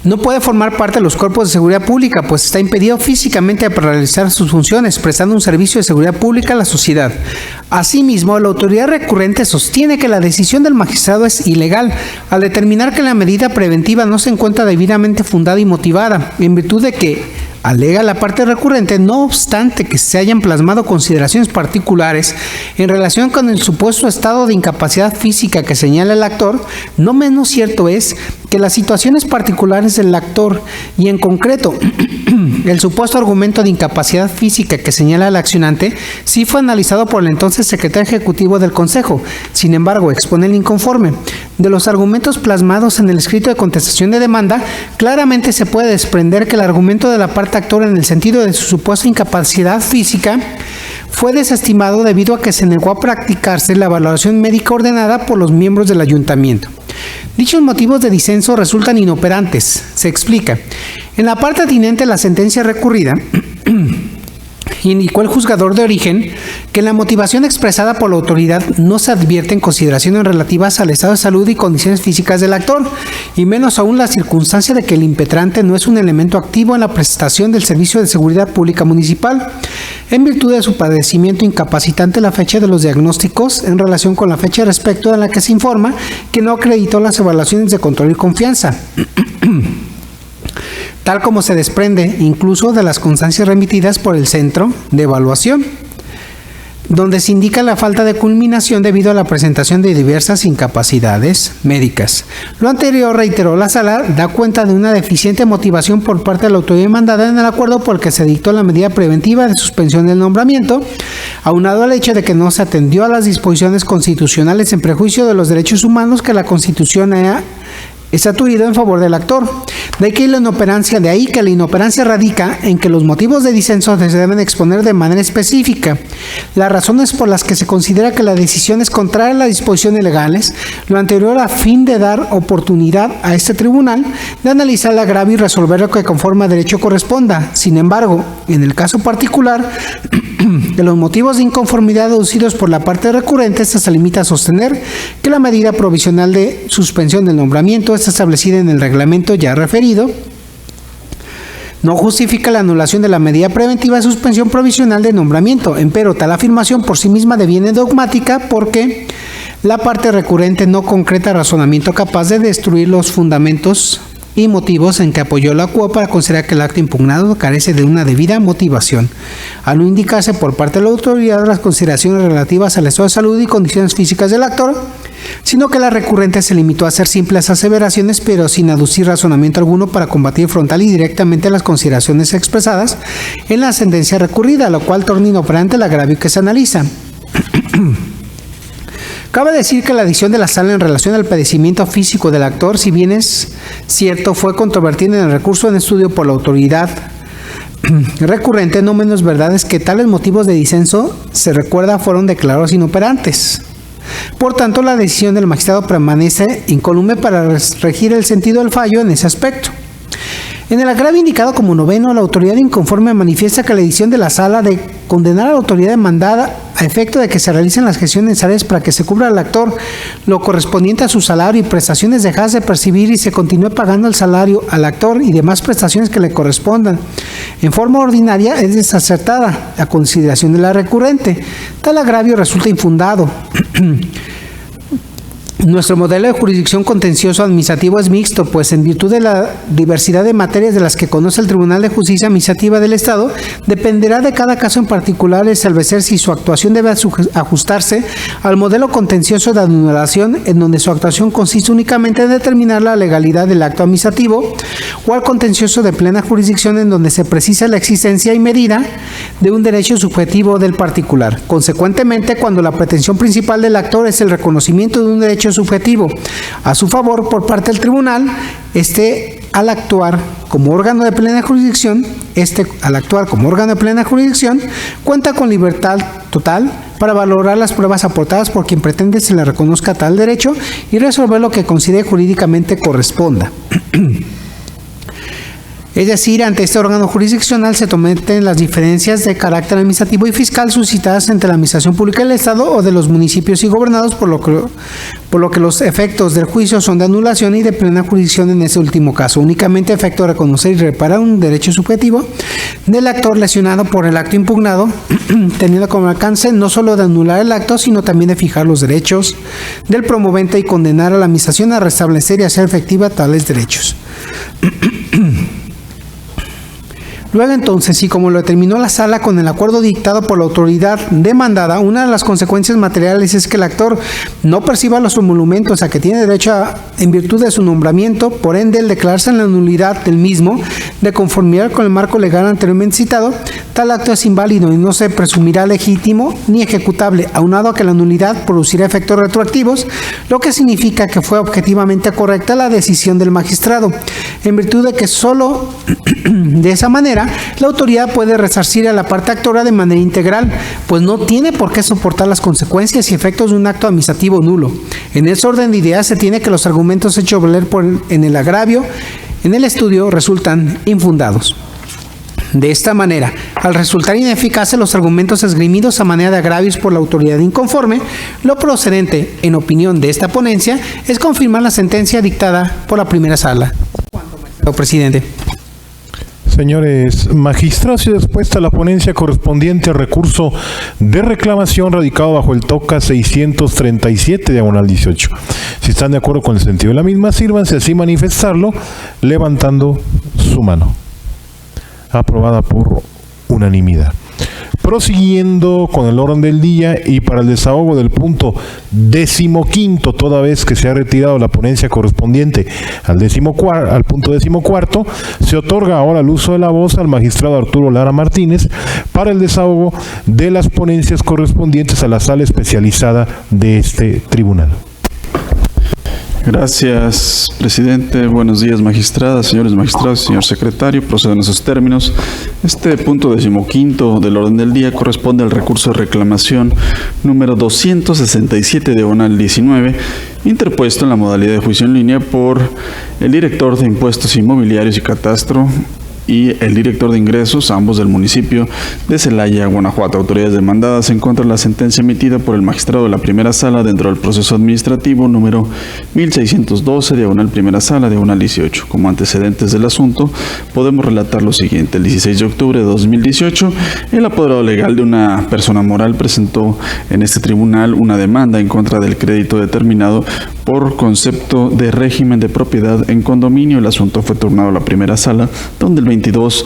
no puede formar parte de los cuerpos de seguridad pública, pues está impedido físicamente para realizar sus funciones, prestando un servicio de seguridad pública a la sociedad. Asimismo, la autoridad recurrente sostiene que la decisión del magistrado es ilegal, al determinar que la medida preventiva no se encuentra debidamente fundada y motivada, en virtud de que, alega la parte recurrente, no obstante que se hayan plasmado consideraciones particulares en relación con el supuesto estado de incapacidad física que señala el actor, no menos cierto es que las situaciones particulares del actor y en concreto el supuesto argumento de incapacidad física que señala el accionante sí fue analizado por el entonces secretario ejecutivo del Consejo. Sin embargo, expone el inconforme. De los argumentos plasmados en el escrito de contestación de demanda, claramente se puede desprender que el argumento de la parte actor en el sentido de su supuesta incapacidad física fue desestimado debido a que se negó a practicarse la valoración médica ordenada por los miembros del ayuntamiento. Dichos motivos de disenso resultan inoperantes. Se explica. En la parte atinente a la sentencia recurrida, indicó el juzgador de origen que en la motivación expresada por la autoridad no se advierten consideraciones relativas al estado de salud y condiciones físicas del actor, y menos aún la circunstancia de que el impetrante no es un elemento activo en la prestación del servicio de seguridad pública municipal, en virtud de su padecimiento incapacitante la fecha de los diagnósticos en relación con la fecha respecto a la que se informa que no acreditó las evaluaciones de control y confianza, tal como se desprende incluso de las constancias remitidas por el Centro de Evaluación, donde se indica la falta de culminación debido a la presentación de diversas incapacidades médicas. Lo anterior, reiteró la Sala, da cuenta de una deficiente motivación por parte de la autoridad demandada en el acuerdo por el que se dictó la medida preventiva de suspensión del nombramiento, aunado al hecho de que no se atendió a las disposiciones constitucionales en prejuicio de los derechos humanos que la Constitución ha estatuido en favor del actor. De ahí que la inoperancia radica en que los motivos de disenso se deben exponer de manera específica. Las razones por las que se considera que la decisión es contraria a las disposiciones legales, lo anterior a fin de dar oportunidad a este tribunal de analizar el agravio y resolver lo que conforme a derecho corresponda. Sin embargo, en el caso particular de los motivos de inconformidad deducidos por la parte recurrente, esta se limita a sostener que la medida provisional de suspensión del nombramiento está establecida en el reglamento ya referido, no justifica la anulación de la medida preventiva de suspensión provisional de nombramiento. Empero, tal afirmación por sí misma deviene dogmática porque la parte recurrente no concreta razonamiento capaz de destruir los fundamentos y motivos en que apoyó la CUA para considerar que el acto impugnado carece de una debida motivación, al no indicarse por parte de la autoridad las consideraciones relativas al estado de salud y condiciones físicas del actor, sino que la recurrente se limitó a hacer simples aseveraciones, pero sin aducir razonamiento alguno para combatir frontal y directamente las consideraciones expresadas en la sentencia recurrida, lo cual torna inoperante el agravio que se analiza. Cabe decir que la decisión de la Sala en relación al padecimiento físico del actor, si bien es cierto, fue controvertida en el recurso en estudio por la autoridad recurrente, no menos verdad es que tales motivos de disenso, se recuerda, fueron declarados inoperantes. Por tanto, la decisión del magistrado permanece incólume para regir el sentido del fallo en ese aspecto. En el agravio indicado como noveno, la autoridad inconforme manifiesta que la decisión de la sala de condenar a la autoridad demandada a efecto de que se realicen las gestiones necesarias para que se cubra al actor lo correspondiente a su salario y prestaciones dejadas de percibir y se continúe pagando el salario al actor y demás prestaciones que le correspondan en forma ordinaria es desacertada a consideración de la recurrente. Tal agravio resulta infundado. Nuestro modelo de jurisdicción contencioso administrativo es mixto, pues en virtud de la diversidad de materias de las que conoce el Tribunal de Justicia Administrativa del Estado, dependerá de cada caso en particular establecer si su actuación debe ajustarse al modelo contencioso de anulación, en donde su actuación consiste únicamente en determinar la legalidad del acto administrativo, o al contencioso de plena jurisdicción, en donde se precisa la existencia y medida de un derecho subjetivo del particular. Consecuentemente, cuando la pretensión principal del actor es el reconocimiento de un derecho subjetivo a su favor por parte del tribunal, al actuar como órgano de plena jurisdicción, cuenta con libertad total para valorar las pruebas aportadas por quien pretende se le reconozca tal derecho y resolver lo que considere jurídicamente corresponda. Es decir, ante este órgano jurisdiccional se someten las diferencias de carácter administrativo y fiscal suscitadas entre la Administración Pública del Estado o de los municipios y gobernados, por lo que los efectos del juicio son de anulación y de plena jurisdicción en ese último caso. Únicamente efecto de reconocer y reparar un derecho subjetivo del actor lesionado por el acto impugnado, teniendo como alcance no solo de anular el acto, sino también de fijar los derechos del promovente y condenar a la Administración a restablecer y hacer efectiva tales derechos. Luego entonces, y como lo determinó la sala con el acuerdo dictado por la autoridad demandada, una de las consecuencias materiales es que el actor no perciba los emolumentos a que tiene derecho en virtud de su nombramiento, por ende, el declararse en la nulidad del mismo, de conformidad con el marco legal anteriormente citado, tal acto es inválido y no se presumirá legítimo ni ejecutable, aunado a que la nulidad producirá efectos retroactivos, lo que significa que fue objetivamente correcta la decisión del magistrado, en virtud de que solo de esa manera la autoridad puede resarcir a la parte actora de manera integral, pues no tiene por qué soportar las consecuencias y efectos de un acto administrativo nulo. En ese orden de ideas se tiene que los argumentos hechos valer en el agravio en el estudio resultan infundados. De esta manera, al resultar ineficaces los argumentos esgrimidos a manera de agravios por la autoridad inconforme, lo procedente, en opinión de esta ponencia, es confirmar la sentencia dictada por la primera sala. Presidente. Señores magistrados, y dispuesta la ponencia correspondiente al recurso de reclamación radicado bajo el TOCA 637/18. Si están de acuerdo con el sentido de la misma, sírvanse así manifestarlo levantando su mano. Aprobada por unanimidad. Prosiguiendo con el orden del día y para el desahogo del punto 15, toda vez que se ha retirado la ponencia correspondiente al punto 14, se otorga ahora el uso de la voz al magistrado Arturo Lara Martínez para el desahogo de las ponencias correspondientes a la sala especializada de este tribunal. Gracias, presidente. Buenos días, magistradas, señores magistrados, señor secretario. Procedo en esos términos. Este punto 15 del orden del día corresponde al recurso de reclamación número 267/19, interpuesto en la modalidad de juicio en línea por el director de Impuestos Inmobiliarios y Catastro y el director de ingresos, ambos del municipio de Celaya, Guanajuato, autoridades demandadas en contra de la sentencia emitida por el magistrado de la primera sala dentro del proceso administrativo número 1612, primera sala, 18. Como antecedentes del asunto, podemos relatar lo siguiente. El 16 de octubre de 2018, el apoderado legal de una persona moral presentó en este tribunal una demanda en contra del crédito determinado por concepto de régimen de propiedad en condominio. El asunto fue turnado a la primera sala, donde el 22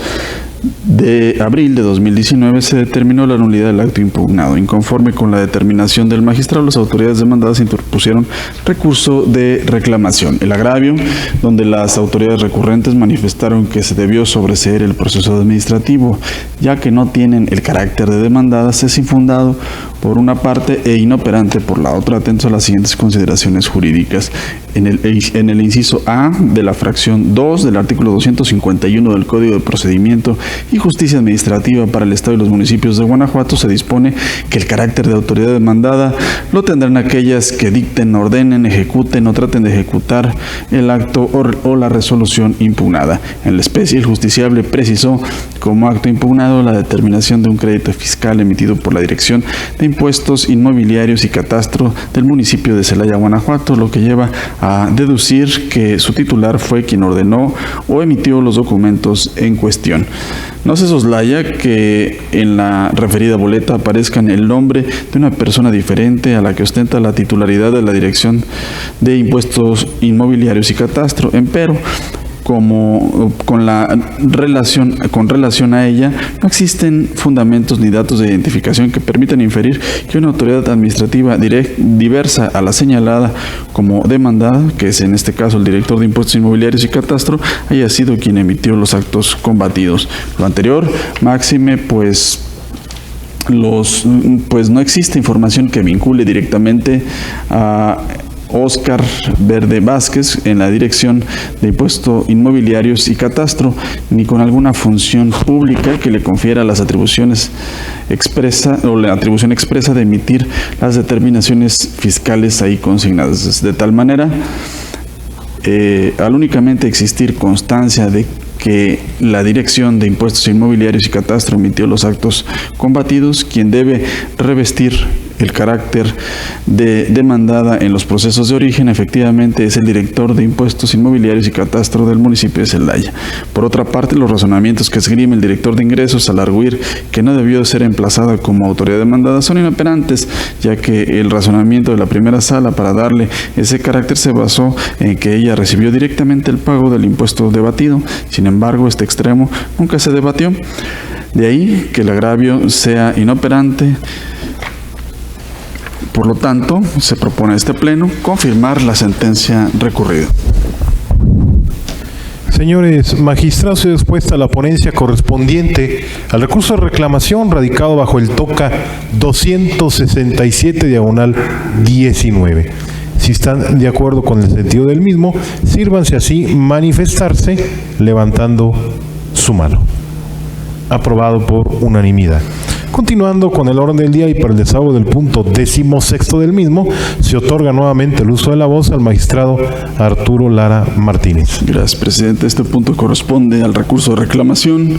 de abril de 2019 se determinó la nulidad del acto impugnado. Inconforme con la determinación del magistrado, las autoridades demandadas interpusieron recurso de reclamación. El agravio, donde las autoridades recurrentes manifestaron que se debió sobreseer el proceso administrativo, ya que no tienen el carácter de demandadas, es infundado, por una parte e inoperante por la otra, atentos a las siguientes consideraciones jurídicas. En el inciso A de la fracción 2 del artículo 251 del Código de Procedimiento y Justicia Administrativa para el Estado y los municipios de Guanajuato se dispone que el carácter de autoridad demandada lo tendrán aquellas que dicten, ordenen, ejecuten o traten de ejecutar el acto o la resolución impugnada. En la especie, el justiciable precisó como acto impugnado la determinación de un crédito fiscal emitido por la Dirección de Impuestos Inmobiliarios y Catastro del municipio de Celaya, Guanajuato, lo que lleva a deducir que su titular fue quien ordenó o emitió los documentos en cuestión. No se soslaya que en la referida boleta aparezcan el nombre de una persona diferente a la que ostenta la titularidad de la Dirección de Impuestos Inmobiliarios y Catastro, empero, con relación a ella, no existen fundamentos ni datos de identificación que permitan inferir que una autoridad administrativa diversa a la señalada como demandada, que es en este caso el director de Impuestos Inmobiliarios y Catastro, haya sido quien emitió los actos combatidos. Lo anterior, máxime, pues no existe información que vincule directamente a Óscar Verde Vázquez en la Dirección de Impuestos Inmobiliarios y Catastro, ni con alguna función pública que le confiera las atribuciones la atribución expresa de emitir las determinaciones fiscales ahí consignadas. De tal manera, al únicamente existir constancia de que la Dirección de Impuestos Inmobiliarios y Catastro emitió los actos combatidos, quien debe revestir el carácter de demandada en los procesos de origen, efectivamente, es el director de Impuestos Inmobiliarios y Catastro del municipio de Celaya. Por otra parte, los razonamientos que esgrime el director de ingresos al arguir que no debió ser emplazada como autoridad demandada son inoperantes, ya que el razonamiento de la primera sala para darle ese carácter se basó en que ella recibió directamente el pago del impuesto debatido. Sin embargo, este extremo nunca se debatió. De ahí que el agravio sea inoperante. Por lo tanto, se propone a este Pleno confirmar la sentencia recurrida. Señores magistrados, se dispuesta la ponencia correspondiente al recurso de reclamación radicado bajo el TOCA 267/19. Si están de acuerdo con el sentido del mismo, sírvanse así manifestarse levantando su mano. Aprobado por unanimidad. Continuando con el orden del día y para el desahogo del punto 16º del mismo, se otorga nuevamente el uso de la voz al magistrado Arturo Lara Martínez. Gracias, presidente. Este punto corresponde al recurso de reclamación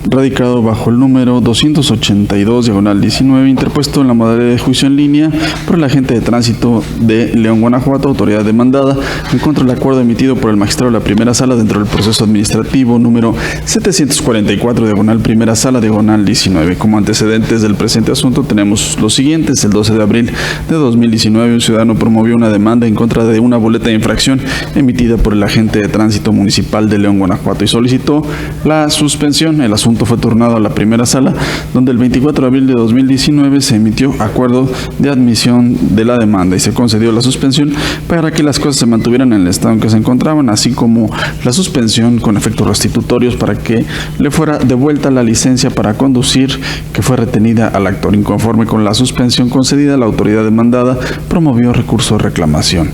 radicado bajo el número 282/19, interpuesto en la modalidad de juicio en línea por el agente de tránsito de León, Guanajuato, autoridad demandada, en contra del acuerdo emitido por el magistrado de la primera sala dentro del proceso administrativo número 744/primera sala -19. Como antecedentes del presente asunto tenemos los siguientes. El 12 de abril de 2019, un ciudadano promovió una demanda en contra de una boleta de infracción emitida por el agente de tránsito municipal de León, Guanajuato, y solicitó la suspensión. El asunto fue turnado a la primera sala, donde el 24 de abril de 2019 se emitió acuerdo de admisión de la demanda y se concedió la suspensión para que las cosas se mantuvieran en el estado en que se encontraban, así como la suspensión con efectos restitutorios para que le fuera devuelta la licencia para conducir que fue retenida al actor. Inconforme con la suspensión concedida, la autoridad demandada promovió recurso de reclamación.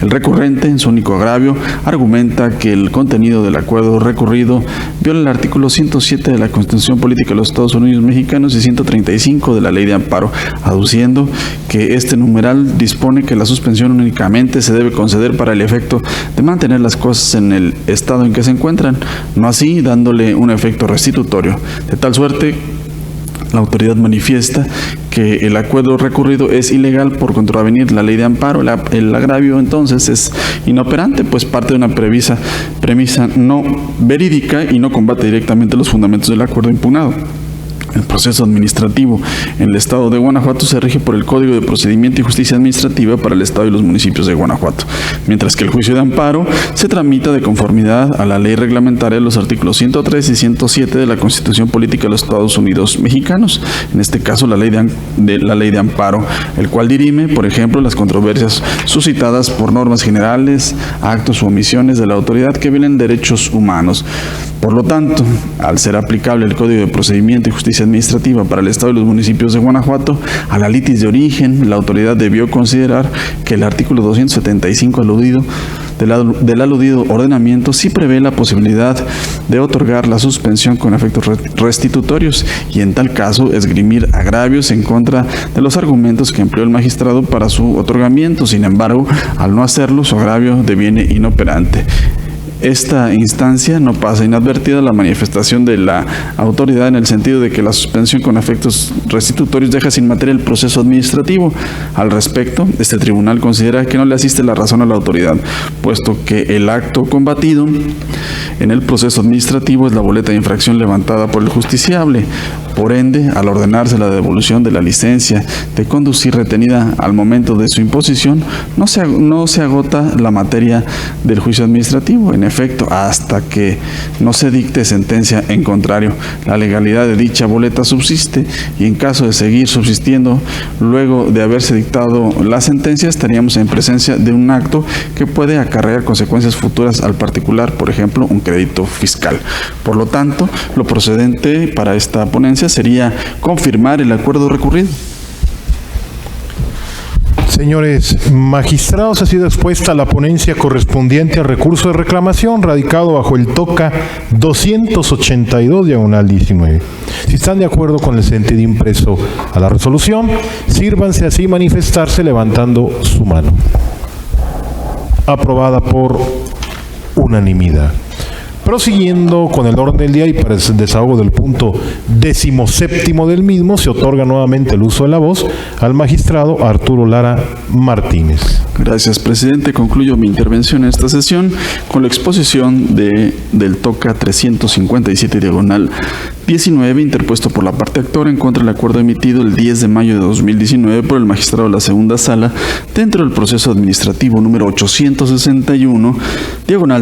El recurrente, en su único agravio, argumenta que el contenido del acuerdo recurrido viola el artículo 107 de la Constitución Política de los Estados Unidos Mexicanos y 135 de la Ley de Amparo, aduciendo que este numeral dispone que la suspensión únicamente se debe conceder para el efecto de mantener las cosas en el estado en que se encuentran, no así dándole un efecto restitutorio. De tal suerte, la autoridad manifiesta que el acuerdo recurrido es ilegal por contravenir la Ley de Amparo. El agravio entonces es inoperante, pues parte de una premisa no verídica y no combate directamente los fundamentos del acuerdo impugnado. El proceso administrativo en el Estado de Guanajuato se rige por el Código de Procedimiento y Justicia Administrativa para el Estado y los municipios de Guanajuato, mientras que el juicio de amparo se tramita de conformidad a la ley reglamentaria de los artículos 103 y 107 de la Constitución Política de los Estados Unidos Mexicanos, en este caso la ley de amparo, el cual dirime, por ejemplo, las controversias suscitadas por normas generales, actos u omisiones de la autoridad que violen derechos humanos. Por lo tanto, al ser aplicable el Código de Procedimiento y Justicia Administrativa para el Estado y los municipios de Guanajuato, a la litis de origen, la autoridad debió considerar que el artículo 275 del aludido ordenamiento sí prevé la posibilidad de otorgar la suspensión con efectos restitutorios y en tal caso esgrimir agravios en contra de los argumentos que empleó el magistrado para su otorgamiento. Sin embargo, al no hacerlo, su agravio deviene inoperante. Esta instancia no pasa inadvertida la manifestación de la autoridad en el sentido de que la suspensión con efectos restitutorios deja sin materia el proceso administrativo. Al respecto, este tribunal considera que no le asiste la razón a la autoridad, puesto que el acto combatido en el proceso administrativo es la boleta de infracción levantada por el justiciable. Por ende, al ordenarse la devolución de la licencia de conducir retenida al momento de su imposición, no se agota la materia del juicio administrativo. En efecto, hasta que no se dicte sentencia en contrario, la legalidad de dicha boleta subsiste y en caso de seguir subsistiendo, luego de haberse dictado la sentencia, estaríamos en presencia de un acto que puede acarrear consecuencias futuras al particular, por ejemplo, un crédito fiscal. Por lo tanto, lo procedente para esta ponencia sería confirmar el acuerdo recurrido. Señores magistrados, ha sido expuesta la ponencia correspondiente al recurso de reclamación radicado bajo el TOCA 282/19. Si están de acuerdo con el sentido impreso a la resolución, sírvanse así manifestarse levantando su mano. Aprobada por unanimidad. Prosiguiendo con el orden del día y para el desahogo del punto 17º del mismo, se otorga nuevamente el uso de la voz al magistrado Arturo Lara Martínez. Gracias, presidente. Concluyo mi intervención en esta sesión con la exposición del TOCA 357/19, interpuesto por la parte actora en contra del acuerdo emitido el 10 de mayo de 2019 por el magistrado de la segunda sala dentro del proceso administrativo número 861,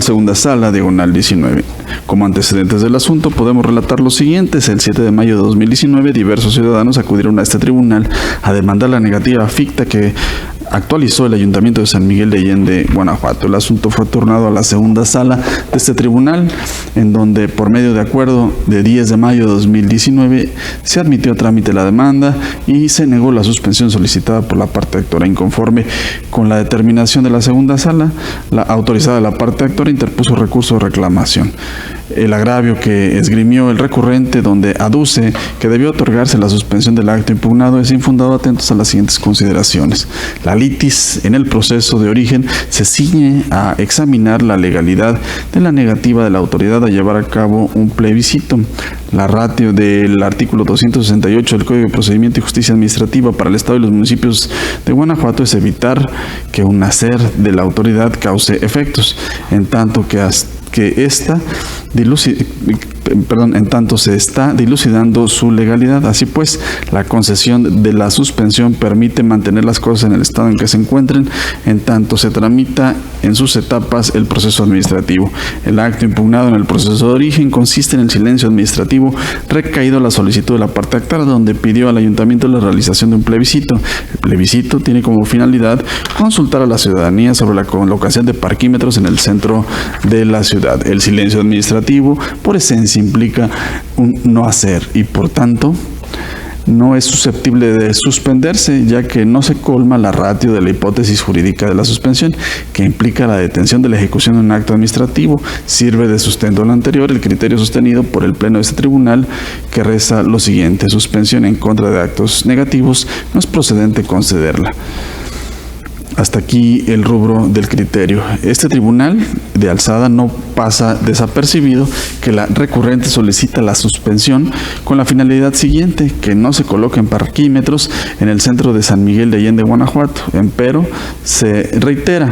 segunda sala, 19. Como antecedentes del asunto, podemos relatar los siguientes. El 7 de mayo de 2019, diversos ciudadanos acudieron a este tribunal a demandar la negativa ficta que actualizó el Ayuntamiento de San Miguel de Allende, Guanajuato. El asunto fue turnado a la segunda sala de este tribunal, en donde por medio de acuerdo de 10 de mayo de 2019 se admitió a trámite la demanda y se negó la suspensión solicitada por la parte actora. Inconforme con la determinación de la segunda sala, la autorizada de la parte actora interpuso recurso de reclamación. El agravio que esgrimió el recurrente, donde aduce que debió otorgarse la suspensión del acto impugnado, es infundado. Atentos a las siguientes consideraciones. La litis en el proceso de origen se ciñe a examinar la legalidad de la negativa de la autoridad a llevar a cabo un plebiscito. La ratio del artículo 268 del Código de Procedimiento y Justicia Administrativa para el Estado y los municipios de Guanajuato es evitar que un hacer de la autoridad cause efectos, en tanto se está dilucidando su legalidad. Así pues, la concesión de la suspensión permite mantener las cosas en el estado en que se encuentren, en tanto se tramita en sus etapas el proceso administrativo. El acto impugnado en el proceso de origen consiste en el silencio administrativo recaído a la solicitud de la parte actora, donde pidió al ayuntamiento la realización de un plebiscito. El plebiscito tiene como finalidad consultar a la ciudadanía sobre la colocación de parquímetros en el centro de la ciudad. El silencio administrativo, por esencia, implica un no hacer y, por tanto, no es susceptible de suspenderse, ya que no se colma la ratio de la hipótesis jurídica de la suspensión, que implica la detención de la ejecución de un acto administrativo. Sirve de sustento al anterior el criterio sostenido por el Pleno de este tribunal, que reza lo siguiente: suspensión en contra de actos negativos, no es procedente concederla. Hasta aquí el rubro del criterio. Este tribunal de alzada no pasa desapercibido que la recurrente solicita la suspensión con la finalidad siguiente: que no se coloquen parquímetros en el centro de San Miguel de Allende, Guanajuato. Empero, se reitera,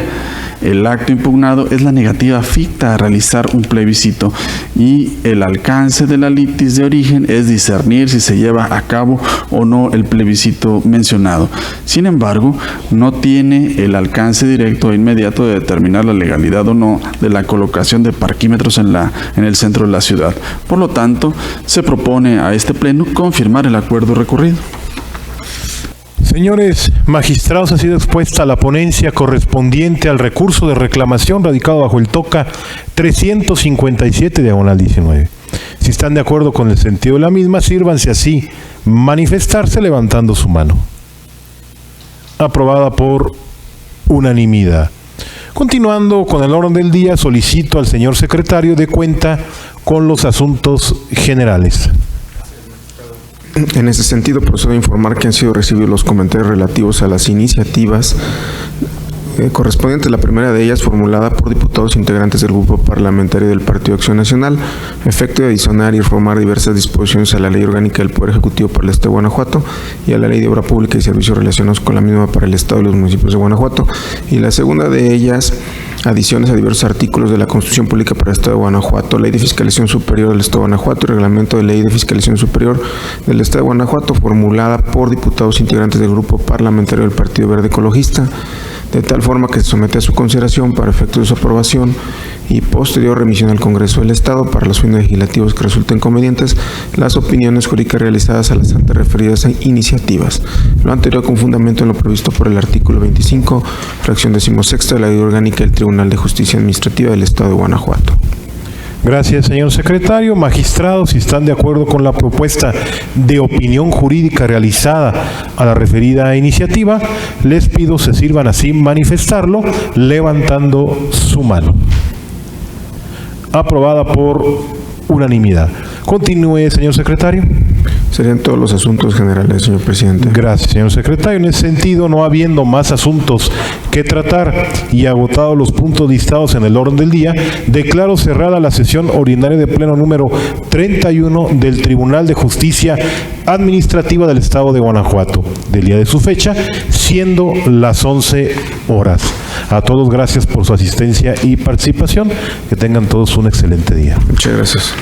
el acto impugnado es la negativa ficta a realizar un plebiscito y el alcance de la litis de origen es discernir si se lleva a cabo o no el plebiscito mencionado. Sin embargo, no tiene el alcance directo e inmediato de determinar la legalidad o no de la colocación de parquímetros en el centro de la ciudad. Por lo tanto, se propone a este pleno confirmar el acuerdo recurrido. Señores magistrados, ha sido expuesta la ponencia correspondiente al recurso de reclamación radicado bajo el TOCA 357/19. Si están de acuerdo con el sentido de la misma, sírvanse así manifestarse levantando su mano. Aprobada por unanimidad. Continuando con el orden del día, solicito al señor secretario de cuenta con los asuntos generales. En ese sentido, procedo a informar que han sido recibidos los comentarios relativos a las iniciativas correspondientes. La primera de ellas, formulada por diputados integrantes del Grupo Parlamentario del Partido Acción Nacional, efecto de adicionar y reformar diversas disposiciones a la Ley Orgánica del Poder Ejecutivo para el Estado de Guanajuato y a la Ley de Obra Pública y Servicios relacionados con la misma para el Estado y los municipios de Guanajuato. Y la segunda de ellas, adiciones a diversos artículos de la Constitución Pública para el Estado de Guanajuato, Ley de Fiscalización Superior del Estado de Guanajuato y Reglamento de Ley de Fiscalización Superior del Estado de Guanajuato, formulada por diputados integrantes del Grupo Parlamentario del Partido Verde Ecologista, de tal forma que se somete a su consideración para efectos de su aprobación y posterior remisión al Congreso del Estado para los fines legislativos que resulten convenientes las opiniones jurídicas realizadas a las antes referidas iniciativas. Lo anterior con fundamento en lo previsto por el artículo 25, fracción 16ª de la Ley Orgánica del Tribunal de Justicia Administrativa del Estado de Guanajuato. Gracias, señor secretario. Magistrados, si están de acuerdo con la propuesta de opinión jurídica realizada a la referida iniciativa, les pido se sirvan así manifestarlo levantando su mano. Aprobada por unanimidad. Continúe, señor secretario. Serían todos los asuntos generales, señor presidente. Gracias, señor secretario. En ese sentido, no habiendo más asuntos que tratar y agotados los puntos listados en el orden del día, declaro cerrada la sesión ordinaria de pleno número 31 del Tribunal de Justicia Administrativa del Estado de Guanajuato, del día de su fecha, siendo las 11 horas. A todos, gracias por su asistencia y participación. Que tengan todos un excelente día. Muchas gracias.